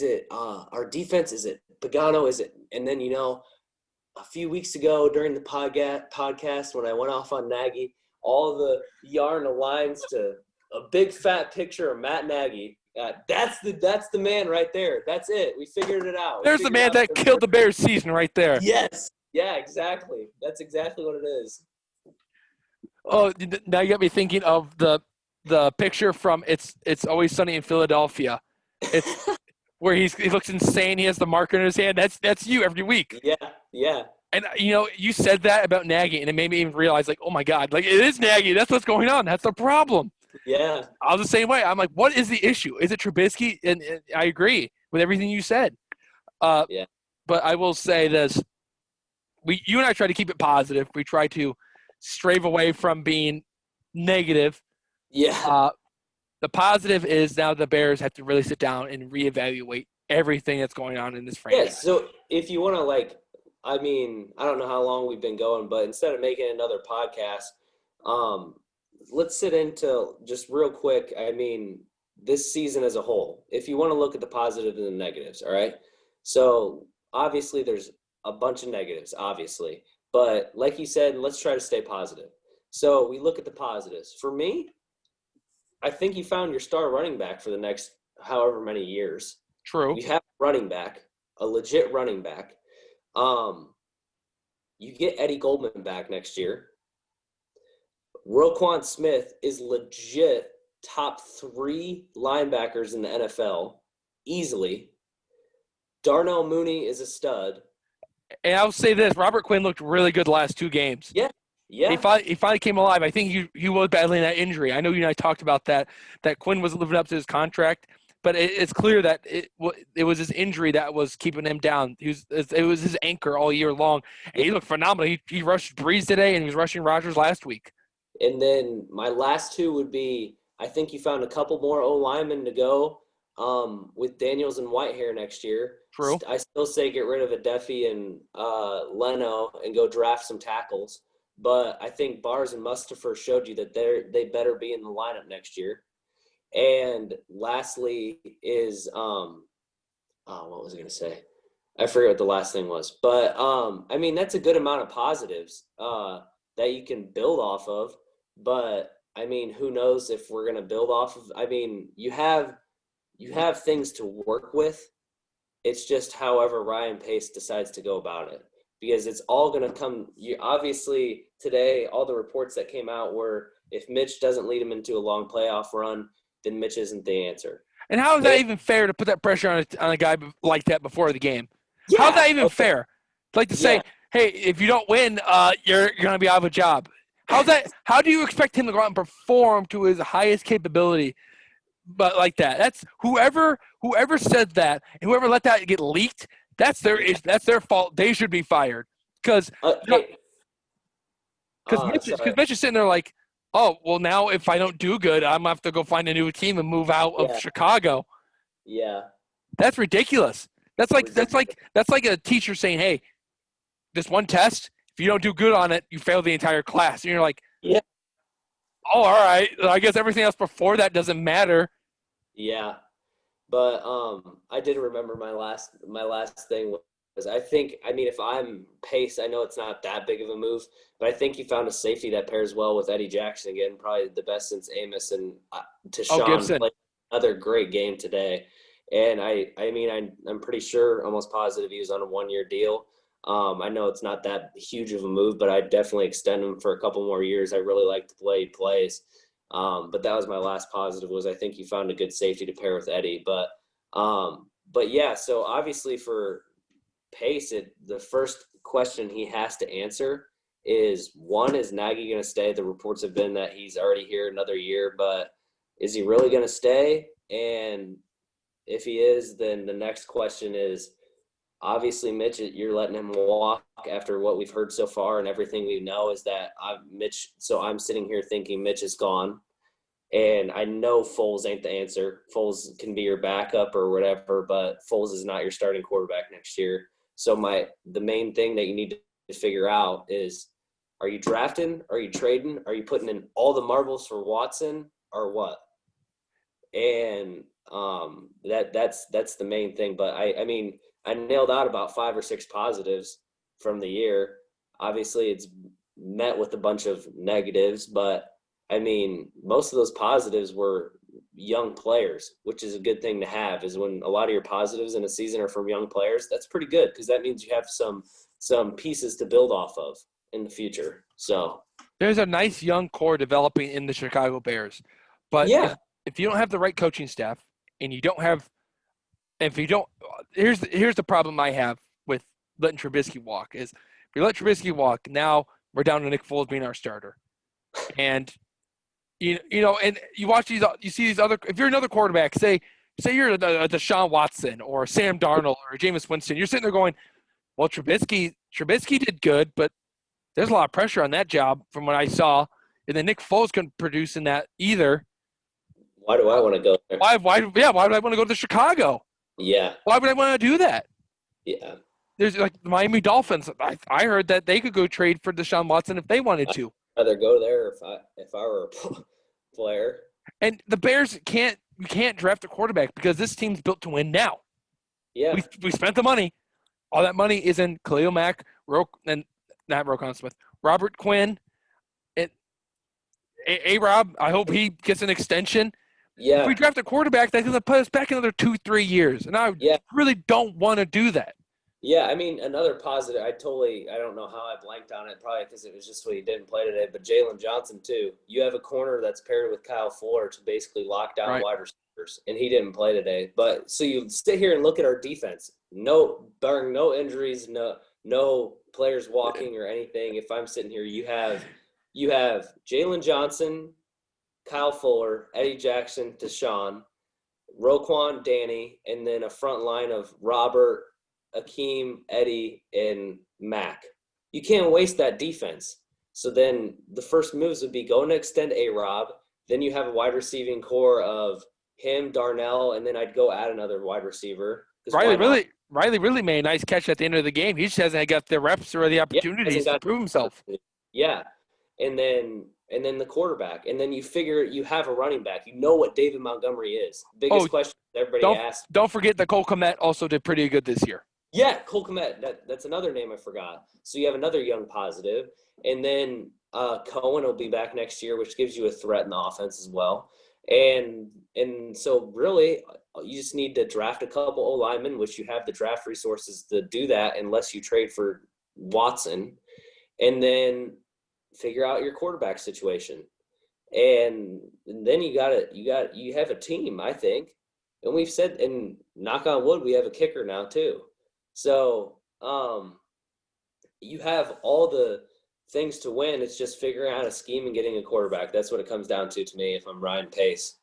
it our defense? Is it Pagano? Is it? And then a few weeks ago during the podcast when I went off on Nagy, all the yarn aligns to a big fat picture of Matt Nagy. That's the man right there. That's it. We figured it out. There's the man that killed the Bears season right there. Yes. Yeah, exactly. That's exactly what it is. Oh, now you got me thinking of the picture from It's Always Sunny in Philadelphia. It's where he looks insane. He has the marker in his hand. That's you every week. Yeah. And you said that about Nagy, and it made me even realize, like, oh my God, like it is Nagy. That's what's going on. That's the problem. Yeah. I was the same way. I'm like, what is the issue? Is it Trubisky? And I agree with everything you said. Yeah. But I will say this: you and I try to keep it positive. We try to strave away from being negative. Yeah. The positive is now the Bears have to really sit down and reevaluate everything that's going on in this franchise. Yeah, so if you want to, I don't know how long we've been going, but instead of making another podcast, let's sit into just real quick, this season as a whole. If you want to look at the positives and the negatives, all right? So obviously there's a bunch of negatives, obviously. But like you said, let's try to stay positive. So we look at the positives. For me, I think you found your star running back for the next however many years. True. You have a running back, a legit running back. You get Eddie Goldman back next year. Roquan Smith is legit top 3 linebackers in the NFL, easily. Darnell Mooney is a stud. And I'll say this: Robert Quinn looked really good the last 2 games. Yeah. He finally came alive. I think he was battling that injury. I know you and I talked about that Quinn was living up to his contract, but it's clear that it was his injury that was keeping him down. It was his anchor all year long, and he looked phenomenal. He rushed Breeze today, and he was rushing Rodgers last week. And then my last two would be, I think you found a couple more O linemen to go with Daniels and Whitehair next year. True. I still say get rid of Adefi and Leno and go draft some tackles. But I think Bars and Mustafa showed you that they better be in the lineup next year. And lastly is what was I going to say? I forget what the last thing was. But, I mean, that's a good amount of positives that you can build off of. But, I mean, who knows if we're going to build off of – I mean, you have things to work with. It's just however Ryan Pace decides to go about it. Because it's all going to come – obviously, today, all the reports that came out were if Mitch doesn't lead him into a long playoff run, then Mitch isn't the answer. And how is that even fair to put that pressure on a guy like that before the game? Yeah, How's that even fair? Like to say, hey, if you don't win, you're going to be out of a job. How do you expect him to go out and perform to his highest capability, but like that? That's whoever said that and whoever let that get leaked. That's their fault. They should be fired because Mitch is sitting there like, oh well, now if I don't do good, I'm gonna have to go find a new team and move out of Chicago. Yeah, that's ridiculous. That's like a teacher saying, hey, this one test, if you don't do good on it, you fail the entire class. And you're like, yeah. Oh, all right. I guess everything else before that doesn't matter. Yeah. But I did remember my last thing was if I'm Pace, I know it's not that big of a move, but I think you found a safety that pairs well with Eddie Jackson again, probably the best since Amos, and Tashawn played another great game today. And I'm pretty sure, almost positive he was on a 1-year deal. I know it's not that huge of a move, but I'd definitely extend him for a couple more years. I really like the play he plays. But that was my last positive was I think you found a good safety to pair with Eddie. But yeah, so obviously for Pace, the first question he has to answer is, one, is Nagy going to stay? The reports have been that he's already here another year, but is he really going to stay? And if he is, then the next question is, obviously, Mitch, you're letting him walk after what we've heard so far, and everything we know is that Mitch. So I'm sitting here thinking Mitch is gone, and I know Foles ain't the answer. Foles can be your backup or whatever, but Foles is not your starting quarterback next year. So the main thing that you need to figure out is, are you drafting? Are you trading? Are you putting in all the marbles for Watson or what? And that's the main thing. But I mean, I nailed out about 5 or 6 positives from the year. Obviously, it's met with a bunch of negatives, but I mean, most of those positives were young players, which is a good thing to have. Is when a lot of your positives in a season are from young players, that's pretty good because that means you have some pieces to build off of in the future. So there's a nice young core developing in the Chicago Bears, but if you don't have the right coaching staff and you don't have here's the problem I have with letting Trubisky walk is if you let Trubisky walk, now we're down to Nick Foles being our starter. And you know, and you watch you see these other, if you're another quarterback, say you're a Deshaun Watson or Sam Darnold or Jameis Winston, you're sitting there going, well, Trubisky did good, but there's a lot of pressure on that job from what I saw. And then Nick Foles couldn't produce in that either. Why do I want to go there? Why would I want to go to Chicago? Yeah. Why would I want to do that? Yeah. There's like the Miami Dolphins. I heard that they could go trade for Deshaun Watson if they wanted to. I'd rather go there if I were a player. And the Bears you can't draft a quarterback because this team's built to win now. Yeah. We spent the money. All that money is in Khalil Mack, and not Roquan Smith, Robert Quinn, and A-Rob. I hope he gets an extension. Yeah. If we draft a quarterback, that's going to put us back another 2-3 years. And I really don't want to do that. Yeah, I mean, another positive, I don't know how I blanked on it, probably because it was just what he didn't play today, but Jalen Johnson, too. You have a corner that's paired with Kyle Fuller to basically lock down wide receivers, and he didn't play today. But so you sit here and look at our defense. Barring no injuries, no players walking or anything. If I'm sitting here, you have Jalen Johnson, Kyle Fuller, Eddie Jackson, Deshaun. Roquan, Danny, and then a front line of Robert, Akeem, Eddie, and Mac. You can't waste that defense. So then the first moves would be going to extend A-Rob. Then you have a wide receiving core of him, Darnell, and then I'd go add another wide receiver. Riley really made a nice catch at the end of the game. He just hasn't got the reps or the opportunities to prove himself. Yeah. And then the quarterback. And then you have a running back. You know what David Montgomery is. Biggest question everybody asks. Don't forget that Cole Kmet also did pretty good this year. Yeah, Cole Kmet. That's another name I forgot. So you have another young positive. And then Cohen will be back next year, which gives you a threat in the offense as well. And so really you just need to draft a couple O-linemen, which you have the draft resources to do that unless you trade for Watson. And then figure out your quarterback situation. And then you have a team, I think. And we've said, and knock on wood, we have a kicker now too. So you have all the things to win. It's just figuring out a scheme and getting a quarterback. That's what it comes down to me if I'm Ryan Pace,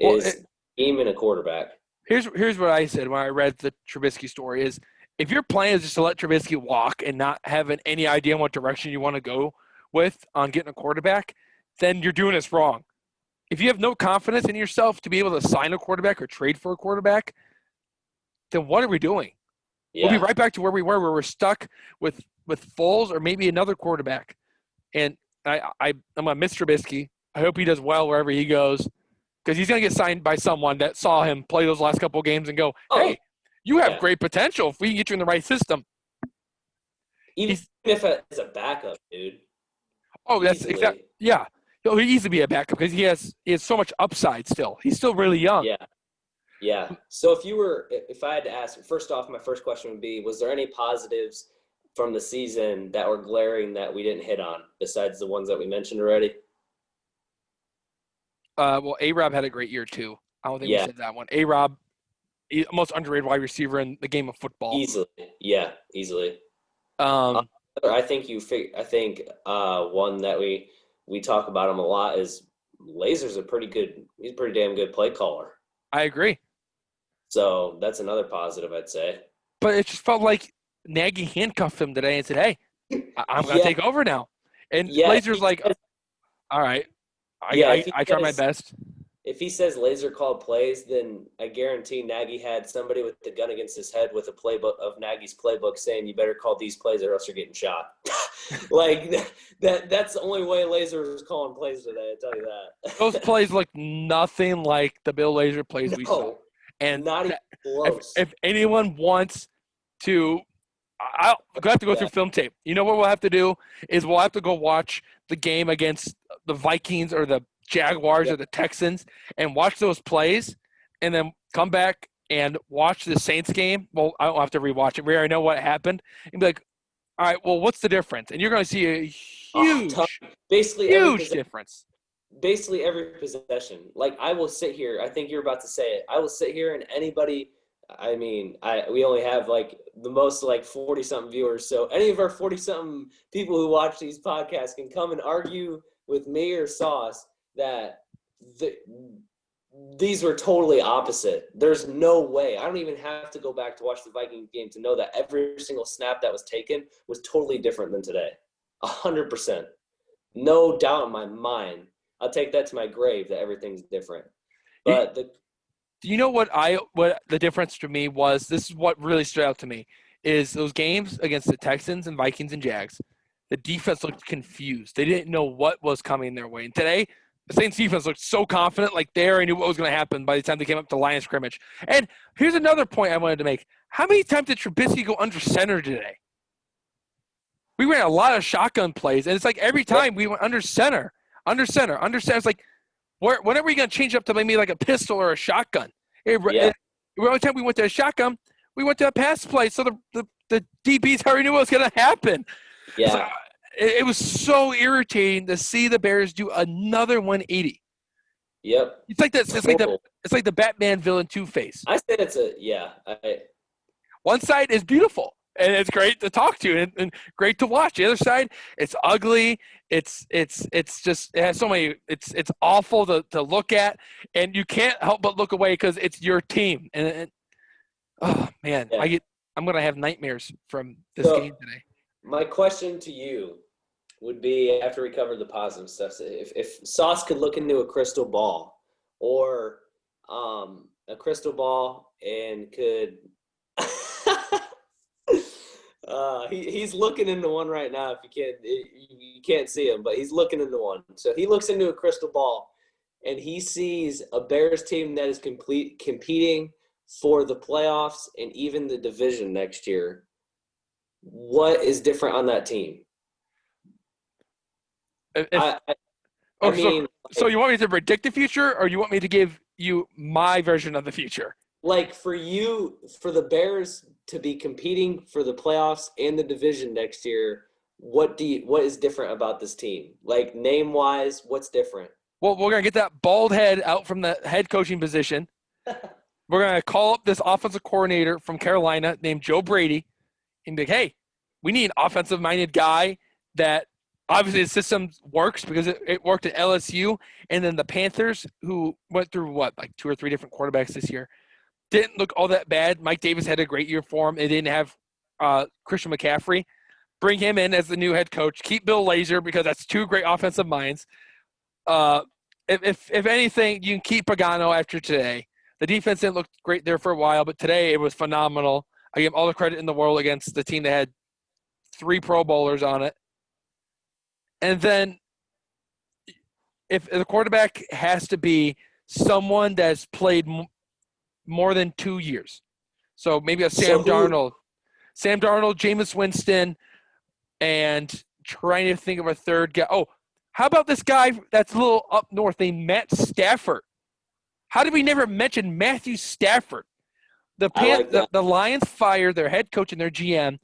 scheme and a quarterback. Here's what I said when I read the Trubisky story is if your plan is just to let Trubisky walk and not having any idea in what direction you want to go with on getting a quarterback, then you're doing this wrong. If you have no confidence in yourself to be able to sign a quarterback or trade for a quarterback, then what are we doing? Yeah. We'll be right back to where we were, where we're stuck with Foles or maybe another quarterback. And I'm going to miss Trubisky. I hope he does well wherever he goes because he's going to get signed by someone that saw him play those last couple of games and go, hey, you have great potential if we can get you in the right system. Even if it's a backup, dude. Oh, that's exactly. Yeah. He'll easily be a backup because he has so much upside still. He's still really young. Yeah. Yeah. So if I had to ask, first off, my first question would be, was there any positives from the season that were glaring that we didn't hit on besides the ones that we mentioned already? Well, A-Rob had a great year too. I don't think we said that one. A-Rob, most underrated wide receiver in the game of football. Easily. Yeah, easily. I think one that we talk about him a lot is Lazer's he's a pretty damn good play caller. I agree. So that's another positive, I'd say. But it just felt like Nagy handcuffed him today and said, hey, I'm going to take over now. And Lazer's like, all right, I try my best. If he says Laser called plays, then I guarantee Nagy had somebody with the gun against his head with a playbook of Nagy's playbook saying, you better call these plays or else you're getting shot. Like that's the only way Laser was calling plays today, I tell you that. Those plays look nothing like the Bill Lazor plays we saw. And not even close. If anyone wants to I'll have to go through film tape. You know what we'll have to do is we'll have to go watch the game against the Vikings or the Jaguars or the Texans and watch those plays and then come back and watch the Saints game. Well, I don't have to rewatch it. We already know what happened. And be like, all right, well, what's the difference? And you're going to see a huge difference. Basically every possession. Like I will sit here. I think you're about to say it. I will sit here and anybody – I mean, we only have like the most like 40-something viewers. So any of our 40-something people who watch these podcasts can come and argue with me or Sauce that these were totally opposite. There's no way. I don't even have to go back to watch the Vikings game to know that every single snap that was taken was totally different than today. 100%. No doubt in my mind. I'll take that to my grave that everything's different. But do you know what the difference to me was? This is what really stood out to me is those games against the Texans and Vikings and Jags. The defense looked confused. They didn't know what was coming their way. And today, the Saints defense looked so confident, like they already knew what was going to happen by the time they came up to line of scrimmage. And here's another point I wanted to make. How many times did Trubisky go under center today? We ran a lot of shotgun plays, and it's like every time we went under center. It's like, when are we going to change up to maybe like a pistol or a shotgun? Every time we went to a shotgun, we went to a pass play, so the DBs already knew what was going to happen. Yeah. So it was so irritating to see the Bears do another 180. Yep. It's like this. It's like the Batman villain Two-Face. I said it's one side is beautiful. and it's great to talk to and great to watch. The other side, it's ugly. It's just it has so many. It's awful to look at, and you can't help but look away because it's your team. And oh man, Yeah. I'm gonna have nightmares from this So game today. my question to you would be, after we cover the positive stuff, if Sauce could look into a crystal ball or a crystal ball and could he's looking into one right now. If you can't see him, but he's looking into one. So he looks into a crystal ball and he sees a Bears team that is competing for the playoffs and even the division next year. What is different on that team? So you want me to predict the future, or you want me to give you my version of the future? Like for the Bears to be competing for the playoffs and the division next year, what is different about this team? Like name wise, what's different? Well, we're gonna get that bald head out from the head coaching position. We're gonna call up this offensive coordinator from Carolina named Joe Brady, and be like, "Hey, we need an offensive-minded guy that obviously the system works because it worked at LSU, and then the Panthers, who went through like 2 or 3 different quarterbacks this year, didn't look all that bad. Mike Davis had a great year for him. They didn't have Christian McCaffrey. Bring him in as the new head coach. Keep Bill Lazor because that's 2 great offensive minds. If anything, you can keep Pagano after today. The defense didn't look great there for a while, but today it was phenomenal. I give him all the credit in the world against the team that had 3 Pro Bowlers on it. And then if the quarterback has to be someone that's played more than 2 years. So maybe a Sam Darnold, Jameis Winston, and trying to think of a third guy. Oh, how about this guy that's a little up north named Matt Stafford? How did we never mention Matthew Stafford? The Lions fired their head coach and their GM.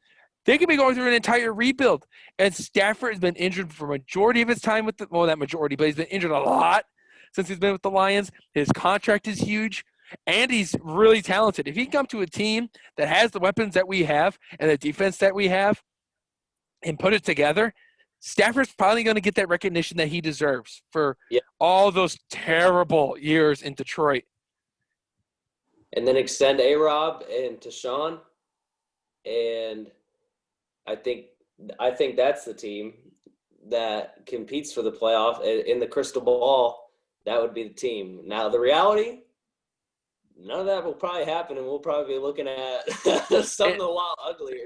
They could be going through an entire rebuild. And Stafford has been injured for a majority of his time with not majority, but he's been injured a lot since he's been with the Lions. His contract is huge, and he's really talented. If he can come to a team that has the weapons that we have and the defense that we have and put it together, Stafford's probably going to get that recognition that he deserves for all those terrible years in Detroit. And then extend A-Rob and Tashawn. And I think that's the team that competes for the playoff. In the crystal ball, that would be the team. Now, the reality, none of that will probably happen, and we'll probably be looking at something a lot uglier.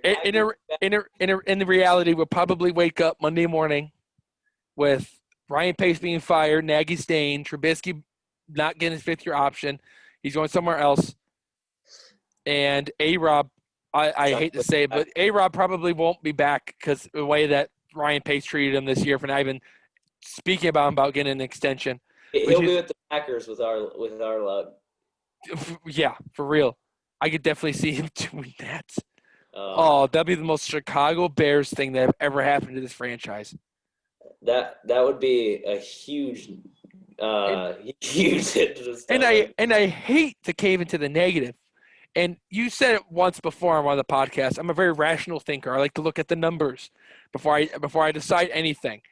In the reality, we'll probably wake up Monday morning with Ryan Pace being fired, Nagy staying, Trubisky not getting his 5th-year option. He's going somewhere else. And A-Rob, I hate to say it, but A-Rob probably won't be back because the way that Ryan Pace treated him this year for not even speaking about getting an extension. He'll be with the Packers with our luck. Yeah, for real. I could definitely see him doing that. That'd be the most Chicago Bears thing that ever happened to this franchise. That would be a huge hit to the stomach. And I hate to cave into the negative. And you said it once before on one of the podcasts. I'm a very rational thinker. I like to look at the numbers before I decide anything.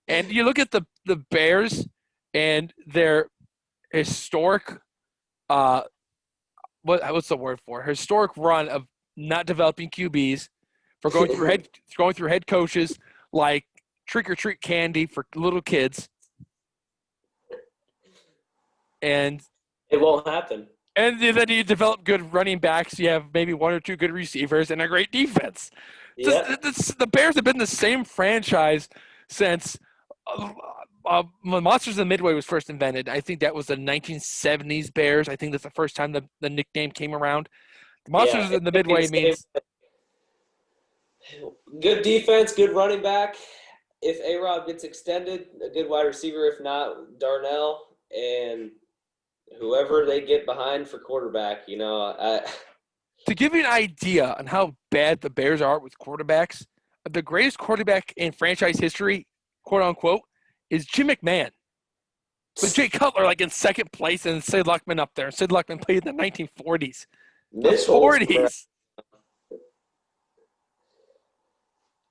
And you look at the Bears and their historic what's the word for it? Historic run of not developing QBs, for going through head coaches like trick or treat candy for little kids, and it won't happen. And then you develop good running backs. You have maybe 1 or 2 good receivers and a great defense. Yeah. The Bears have been the same franchise since Monsters of the Midway was first invented. I think that was the 1970s Bears. I think that's the first time the nickname came around. The Monsters of the Midway means good defense, good running back. If A-Rob gets extended, a good wide receiver. If not, Darnell and whoever they get behind for quarterback. To give you an idea on how bad the Bears are with quarterbacks, the greatest quarterback in franchise history, quote unquote, is Jim McMahon. With Jay Cutler in second place and Sid Luckman up there. Sid Luckman played in the 1940s. The 40s.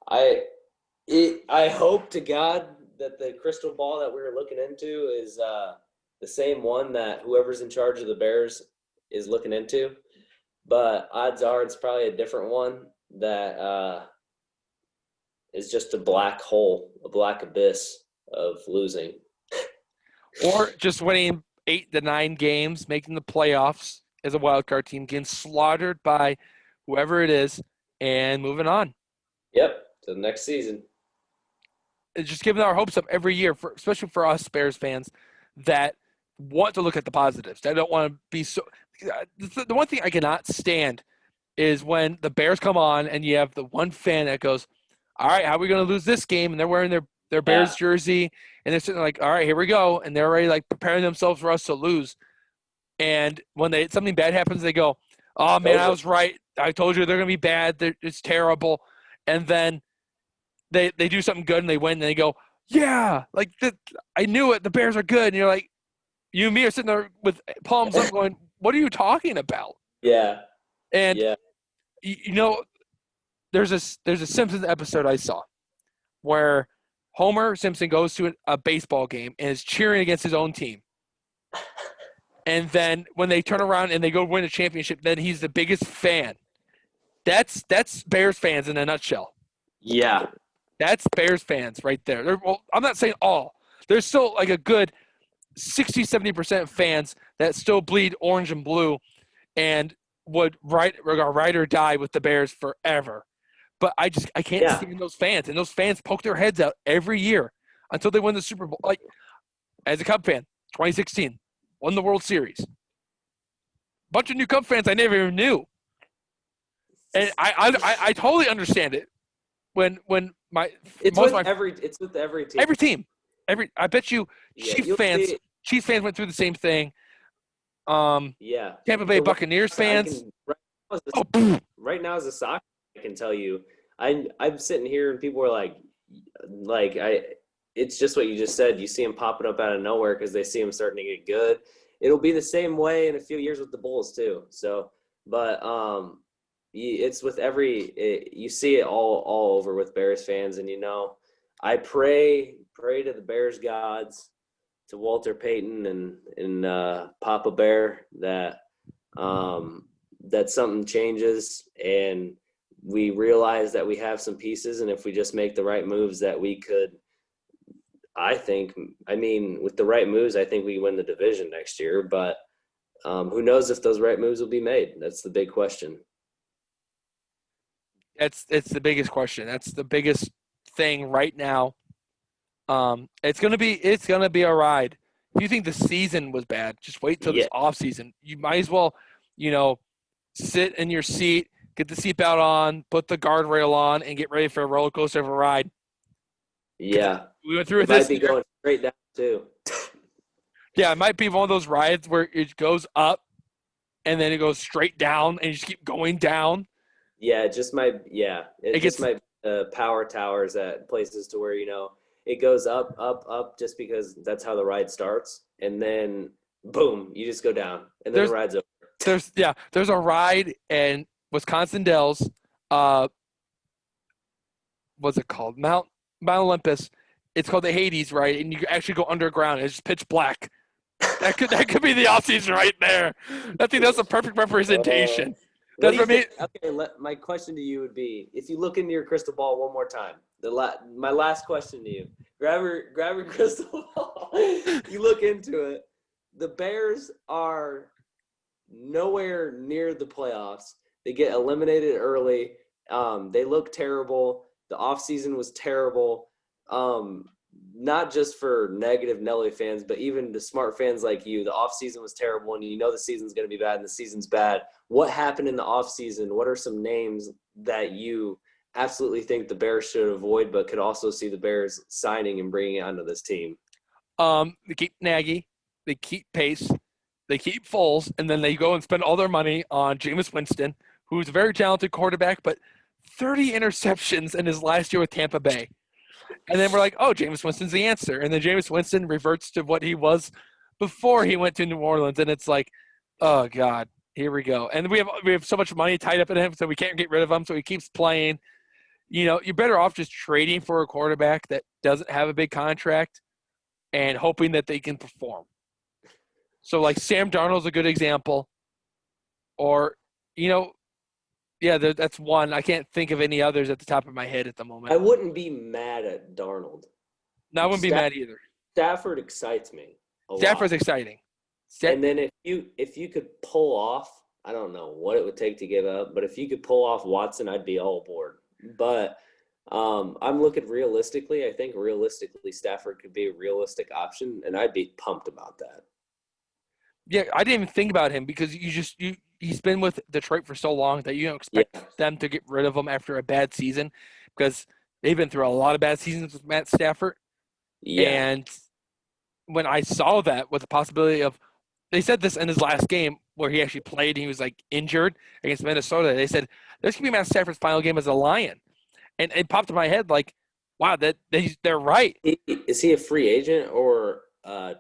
I hope to God that the crystal ball that we were looking into is the same one that whoever's in charge of the Bears is looking into. But odds are it's probably a different one that is just a black hole, a black abyss of losing. Or just winning 8 to 9 games, making the playoffs as a wild card team, getting slaughtered by whoever it is, and moving on. Yep, to the next season. It's just giving our hopes up every year, especially for us Bears fans that want to look at the positives. That don't want to be so. The one thing I cannot stand is when the Bears come on and you have the one fan that goes, "All right, how are we going to lose this game?" And they're wearing their Bears jersey, and they're sitting like, "All right, here we go," and they're already like preparing themselves for us to lose. And when something bad happens, they go, "Oh man, I was right. I told you they're going to be bad. It's terrible." And then they do something good and they win, and they go, "Yeah, like I knew it. The Bears are good." And you're like, you and me are sitting there with palms up, going, "What are you talking about?" Yeah. And you know, there's a Simpsons episode I saw where Homer Simpson goes to a baseball game and is cheering against his own team. And then when they turn around and they go win a championship, then he's the biggest fan. That's Bears fans in a nutshell. Yeah. That's Bears fans right there. Well, I'm not saying all. There's still like a good 60, 70% fans that still bleed orange and blue and would ride or die with the Bears forever. But I can't stand those fans. And those fans poke their heads out every year until they win the Super Bowl. Like, as a Cub fan, 2016, won the World Series. Bunch of new Cub fans I never even knew. And I totally understand it. When it's with every team. Every team. I bet you Chiefs fans went through the same thing. Tampa Bay Buccaneers fans. Right now as a soccer, I can tell you, I'm sitting here and people are it's just what you just said. You see them popping up out of nowhere because they see them starting to get good. It'll be the same way in a few years with the Bulls too. So, but it's with you see it all over with Bears fans, and I pray to the Bears gods, to Walter Payton and Papa Bear that something changes and we realize that we have some pieces, and if we just make the right moves that we could, with the right moves, I think we win the division next year, but who knows if those right moves will be made? That's the big question. It's the biggest question. That's the biggest thing right now. It's gonna be a ride. If you think the season was bad, just wait till this off season. You might as well, sit in your seat, get the seatbelt on, put the guardrail on, and get ready for a roller coaster of a ride. Yeah, we went through it this. Might be going straight down too. Yeah, it might be one of those rides where it goes up, and then it goes straight down, and you just keep going down. Yeah, it just might. Yeah, it just might power towers at places to where it goes up just because that's how the ride starts, and then boom, you just go down, and then the ride's over. There's a ride in Wisconsin Dells. What's it called? Mount Olympus. It's called the Hades ride, and you actually go underground. It's just pitch black. That could be the off season right there. I think that's a perfect representation. Okay, my question to you would be, if you look into your crystal ball one more time, my last question to you, grab your crystal ball, you look into it, the Bears are nowhere near the playoffs. They get eliminated early. They look terrible. The offseason was terrible. Not just for negative Nelly fans, but even the smart fans like you. The offseason was terrible, and the season's going to be bad, and the season's bad. What happened in the offseason? What are some names that you absolutely think the Bears should avoid, but could also see the Bears signing and bringing onto this team? They keep Nagy. They keep Pace. They keep Foles, and then they go and spend all their money on Jameis Winston, who's a very talented quarterback, but 30 interceptions in his last year with Tampa Bay. And then we're like, oh, Jameis Winston's the answer. And then Jameis Winston reverts to what he was before he went to New Orleans. And it's like, oh, God, here we go. And we have so much money tied up in him, so we can't get rid of him. So he keeps playing. you're better off just trading for a quarterback that doesn't have a big contract and hoping that they can perform. So, like, Sam Darnold's a good example. Or, you know, yeah, that's one. I can't think of any others at the top of my head at the moment. I wouldn't be mad at Darnold. No, I wouldn't be mad either. Stafford excites me a Stafford's lot. exciting. And then if you could pull off, I don't know what it would take to give up, but if you could pull off Watson, I'd be all aboard. But I'm looking realistically. I think realistically Stafford could be a realistic option, and I'd be pumped about that. Yeah, I didn't even think about him because he's been with Detroit for so long that you don't expect them to get rid of him after a bad season because they've been through a lot of bad seasons with Matt Stafford. Yeah. And when I saw that with the possibility of, they said this in his last game where he actually played and he was like injured against Minnesota. They said this could be Matt Stafford's final game as a Lion, and it popped in my head like, wow, they're right. Is he a free agent or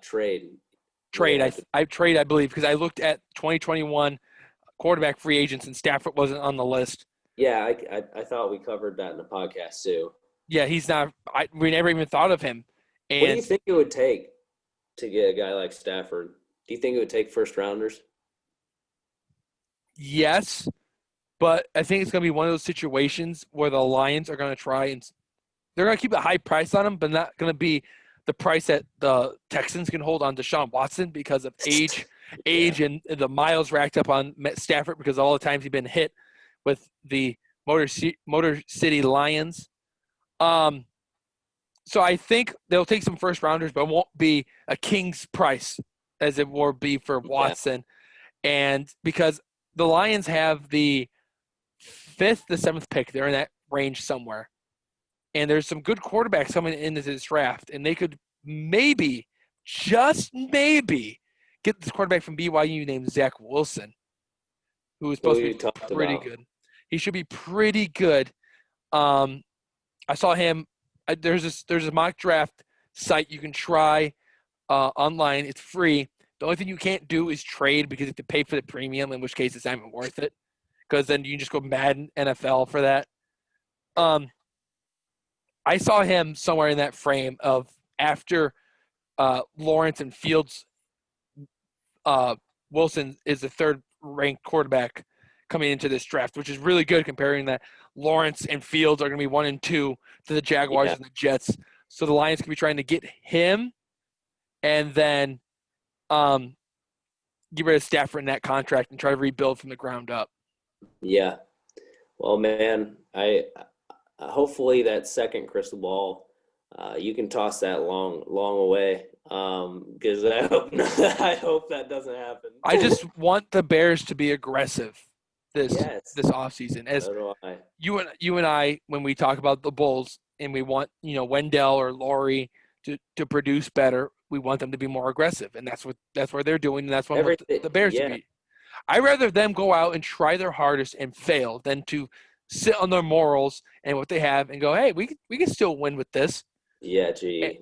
trade? Trade, I believe, because I looked at 2021 quarterback free agents and Stafford wasn't on the list. Yeah, I thought we covered that in the podcast too. Yeah, he's not. We never even thought of him. And what do you think it would take to get a guy like Stafford? Do you think it would take first rounders? Yes, but I think it's going to be one of those situations where the Lions are going to try and they're going to keep a high price on him, but not going to be the price that the Texans can hold on Deshaun Watson because of age and the miles racked up on Stafford because of all the times he's been hit with the Motor City Lions. So I think they'll take some first rounders, but it won't be a king's price as it will be for Watson. Yeah. And because the Lions have the 5th, the 7th pick, they're in that range somewhere. And there's some good quarterbacks coming into this draft, and they could maybe, just maybe, get this quarterback from BYU named Zach Wilson, who is supposed to be pretty good. He should be pretty good. I saw him. There's a mock draft site you can try online. It's free. The only thing you can't do is trade because you have to pay for the premium, in which case it's not even worth it. Because then you can just go Madden NFL for that. I saw him somewhere in that frame of after Lawrence and Fields. Wilson is the 3rd-ranked quarterback coming into this draft, which is really good comparing that Lawrence and Fields are going to be 1 and 2 to the Jaguars and the Jets. So the Lions could be trying to get him and then get rid of Stafford in that contract and try to rebuild from the ground up. Yeah. Well, man, I hopefully that second crystal ball, you can toss that long away because I hope that doesn't happen. I just want the Bears to be aggressive this offseason. As so do I. You and I, when we talk about the Bulls and we want Wendell or Laurie to produce better, we want them to be more aggressive, and that's what they're doing, and that's what I want the Bears to be. I'd rather them go out and try their hardest and fail than to sit on their morals and what they have and go, hey, we can still win with this. Yeah, gee.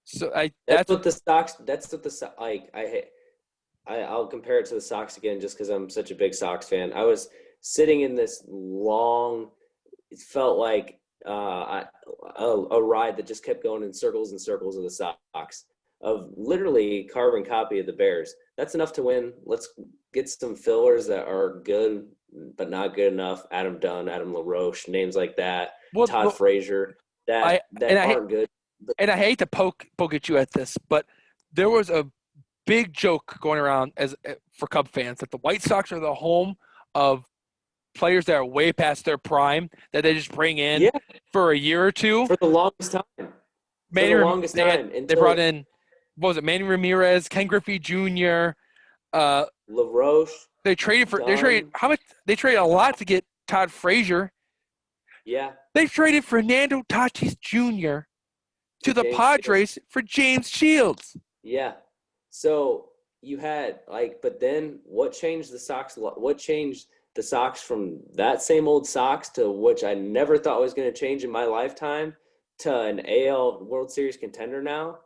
So that's what the Sox. That's what the like. I'll compare it to the Sox again, just because I'm such a big Sox fan. I was sitting in this long. It felt like a ride that just kept going in circles and circles of the Sox, of literally carbon copy of the Bears. That's enough to win. Let's get some fillers that are good but not good enough. Adam Dunn, Adam LaRoche, names like that. Todd Frazier that aren't good. And I hate to poke at you at this, but there was a big joke going around for Cub fans that the White Sox are the home of players that are way past their prime that they just bring in for a year or two. For the longest time. They brought in, what was it, Manny Ramirez, Ken Griffey Jr., LaRoche. They traded a lot to get Todd Frazier. Yeah. They traded Fernando Tatis Jr. to the Padres for James Shields. Yeah. So you had but then what changed the Sox? What changed the Sox from that same old Sox to which I never thought was going to change in my lifetime to an AL World Series contender now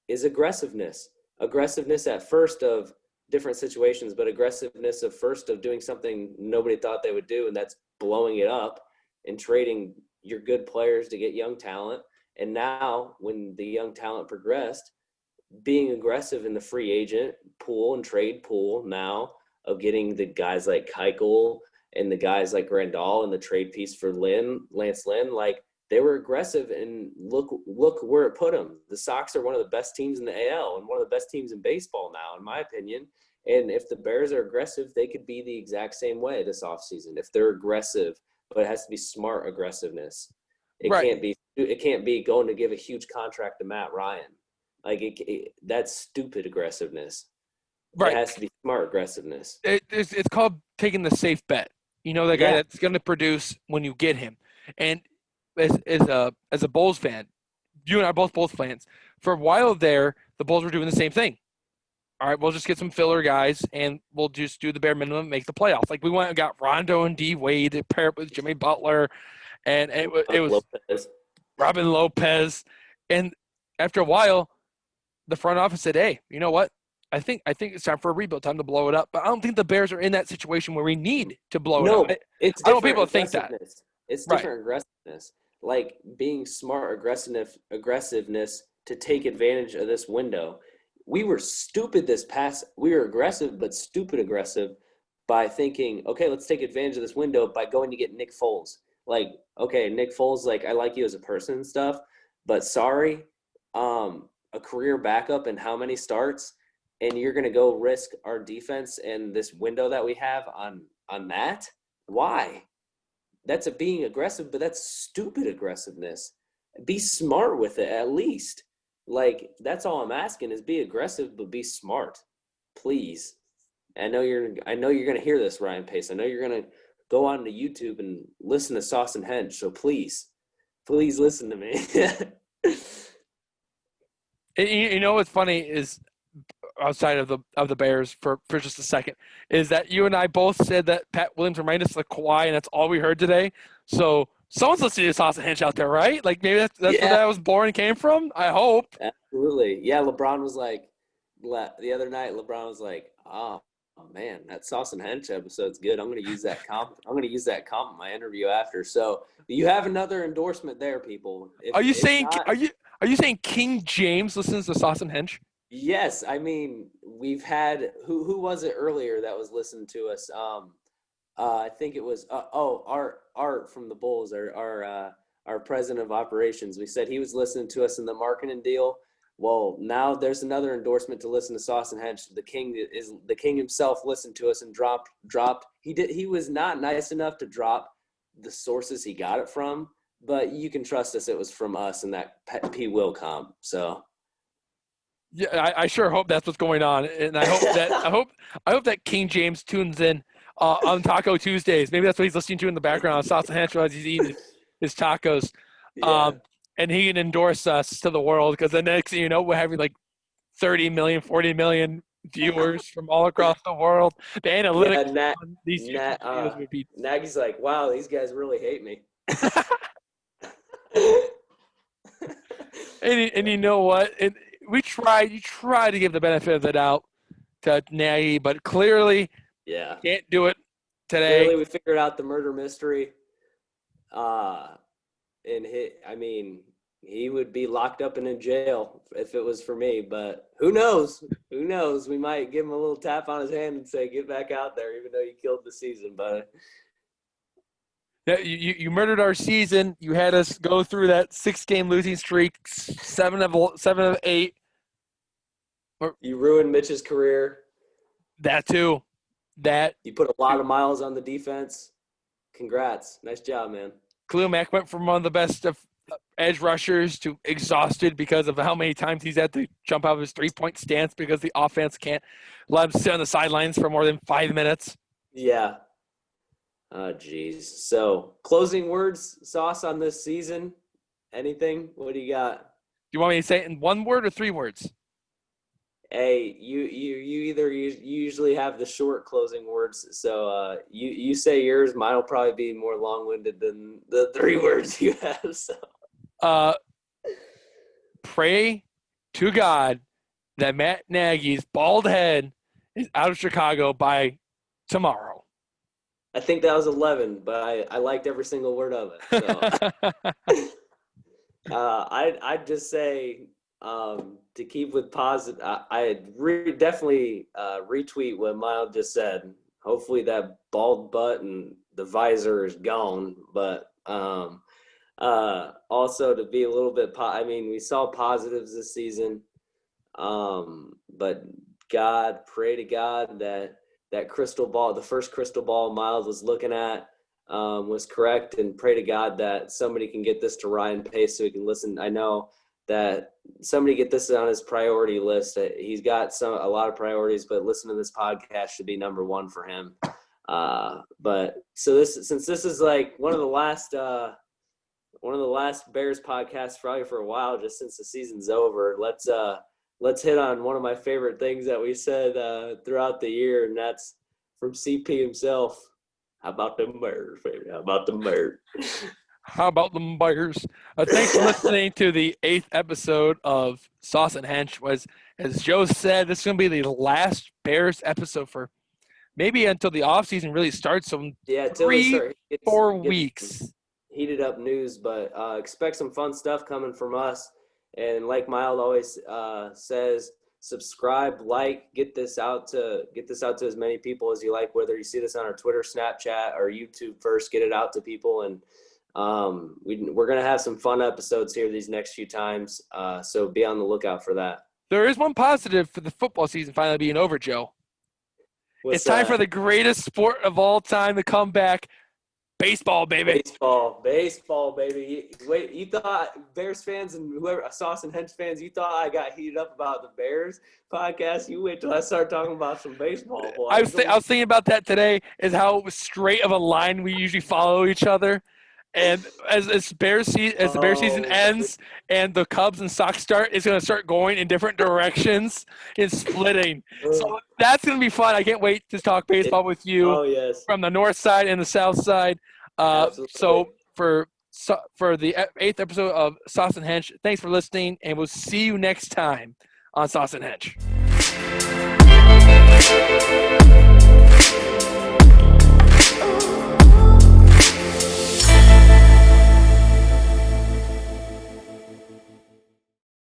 is aggressiveness. Aggressiveness at first of different situations, but aggressiveness of first of doing something nobody thought they would do, and that's blowing it up. and trading your good players to get young talent. And now when the young talent progressed, being aggressive in the free agent pool and trade pool now of getting the guys like Keuchel and the guys like Grandal and the trade piece for Lance Lynn, like they were aggressive, and look where it put them. The Sox are one of the best teams in the AL and one of the best teams in baseball now, in my opinion. And if the Bears are aggressive, they could be the exact same way this offseason if they're aggressive, but it has to be smart aggressiveness. It can't be going to give a huge contract to Matt Ryan. Like that's stupid aggressiveness. Right. It has to be smart aggressiveness. It's called taking the safe bet. You know, the guy that's going to produce when you get him. And as a Bulls fan, you and I are both Bulls fans. For a while there, the Bulls were doing the same thing. All right, we'll just get some filler guys, and we'll just do the bare minimum and make the playoffs. Like we went and got Rondo and D Wade to pair up with Jimmy Butler, and it was Lopez. Robin Lopez. And after a while, the front office said, "Hey, you know what? I think it's time for a rebuild, time to blow it up." But I don't think the Bears are in that situation where we need to blow it up. I don't want people to think that. It's different aggressiveness. Like being smart aggressiveness to take advantage of this window. We were stupid we were aggressive, but stupid aggressive by thinking, okay, let's take advantage of this window by going to get Nick Foles. Like, okay, Nick Foles, like I like you as a person and stuff, but sorry, a career backup and how many starts, and you're going to go risk our defense and this window that we have on that? Why? That's being aggressive, but that's stupid aggressiveness. Be smart with it at least. Like, that's all I'm asking is be aggressive, but be smart, please. I know you're going to hear this, Ryan Pace. I know you're going to go on to YouTube and listen to Sauce and Hensch. So please listen to me. You know what's funny is, outside of the Bears for just a second, is that you and I both said that Pat Williams reminded us of Kawhi, and that's all we heard today. So someone's listening to Sauce and Hensch out there, right? Like maybe that's where that was born and came from. I hope. Absolutely. Yeah. LeBron was like the other night. LeBron was like, "Oh man, that Sauce and Hensch episode's good. I'm going to use that comp. I'm going to use that comp in my interview after." So you have another endorsement there, people. Are you saying King James listens to Sauce and Hensch? Yes, I mean we've had who was it earlier that was listening to us? I think it was Art from the Bulls, our president of operations. We said he was listening to us in the marketing deal. Well, now there's another endorsement to listen to Sauce and Hensch. The king himself listened to us and dropped. He was not nice enough to drop the sources he got it from, but you can trust us. It was from us and that P. Will comp. So. Yeah, I sure hope that's what's going on, and I hope that King James tunes in on Taco Tuesdays. Maybe that's what he's listening to in the background. Sauce and Hensch as he's eating his tacos, and he can endorse us to the world, because the next thing you know, we're having like 30 million, 40 million viewers from all across the world. The analytics on these videos would be. Nagy's like, wow, these guys really hate me. and you know what? You try to give the benefit of the doubt to Nagy, but clearly, can't do it today. Clearly, we figured out the murder mystery. He would be locked up and in jail if it was for me. But who knows? Who knows? We might give him a little tap on his hand and say, "Get back out there," even though you killed the season, bud. Yeah, you murdered our season. You had us go through that 6-game losing streak, 7 of 8. You ruined Mitch's career. That too. You put a lot of miles on the defense. Congrats. Nice job, man. Khalil Mack went from one of the best of edge rushers to exhausted because of how many times he's had to jump out of his three-point stance because the offense can't let him sit on the sidelines for more than 5 minutes. Yeah. Oh, geez. So, closing words, Sauce, on this season? Anything? What do you got? Do you want me to say it in 1 word or 3 words? Hey, you usually have the short closing words, so you say yours. Mine will probably be more long-winded than the 3 words you have. So, pray to God that Matt Nagy's bald head is out of Chicago by tomorrow. I think that was 11, but I liked every single word of it. So I'd just say to keep with positive, definitely retweet what Miles just said. Hopefully that bald butt and the visor is gone, but also to be a little bit, I mean, we saw positives this season, but pray to God that crystal ball, the first crystal ball Miles was looking at, was correct, and pray to God that somebody can get this to Ryan Pace so he can listen. I know that somebody get this on his priority list. He's got a lot of priorities, but listen to this podcast should be number one for him. But so since this is like one of the last Bears podcasts probably for a while, just since the season's over, let's hit on one of my favorite things that we said throughout the year, and that's from CP himself. How about them Bears, baby? How about them Bears? How about them Bears? Thanks for listening to the 8th episode of Sauce and Hensch. As Joe said, this is going to be the last Bears episode for maybe until the offseason really starts. So yeah, 4 weeks. Heated up news, but expect some fun stuff coming from us. And like Miles always says, subscribe, get this out to as many people as you like, whether you see this on our Twitter, Snapchat, or YouTube first, get it out to people. And we're going to have some fun episodes here these next few times. So be on the lookout for that. There is one positive for the football season finally being over, Joe. It's time for the greatest sport of all time to come back. Baseball, baby. Baseball, baby. Wait, you thought Bears fans and whoever, Sauce and Hensch fans, you thought I got heated up about the Bears podcast? You wait till I start talking about some baseball, boy. I was thinking about that today, is how straight of a line we usually follow each other. And as the Bears season ends and the Cubs and Sox start, it's going to start going in different directions and splitting. So that's going to be fun. I can't wait to talk baseball with you from the north side and the south side. So for the 8th episode of Sauce and Hensch, thanks for listening, and we'll see you next time on Sauce and Hensch.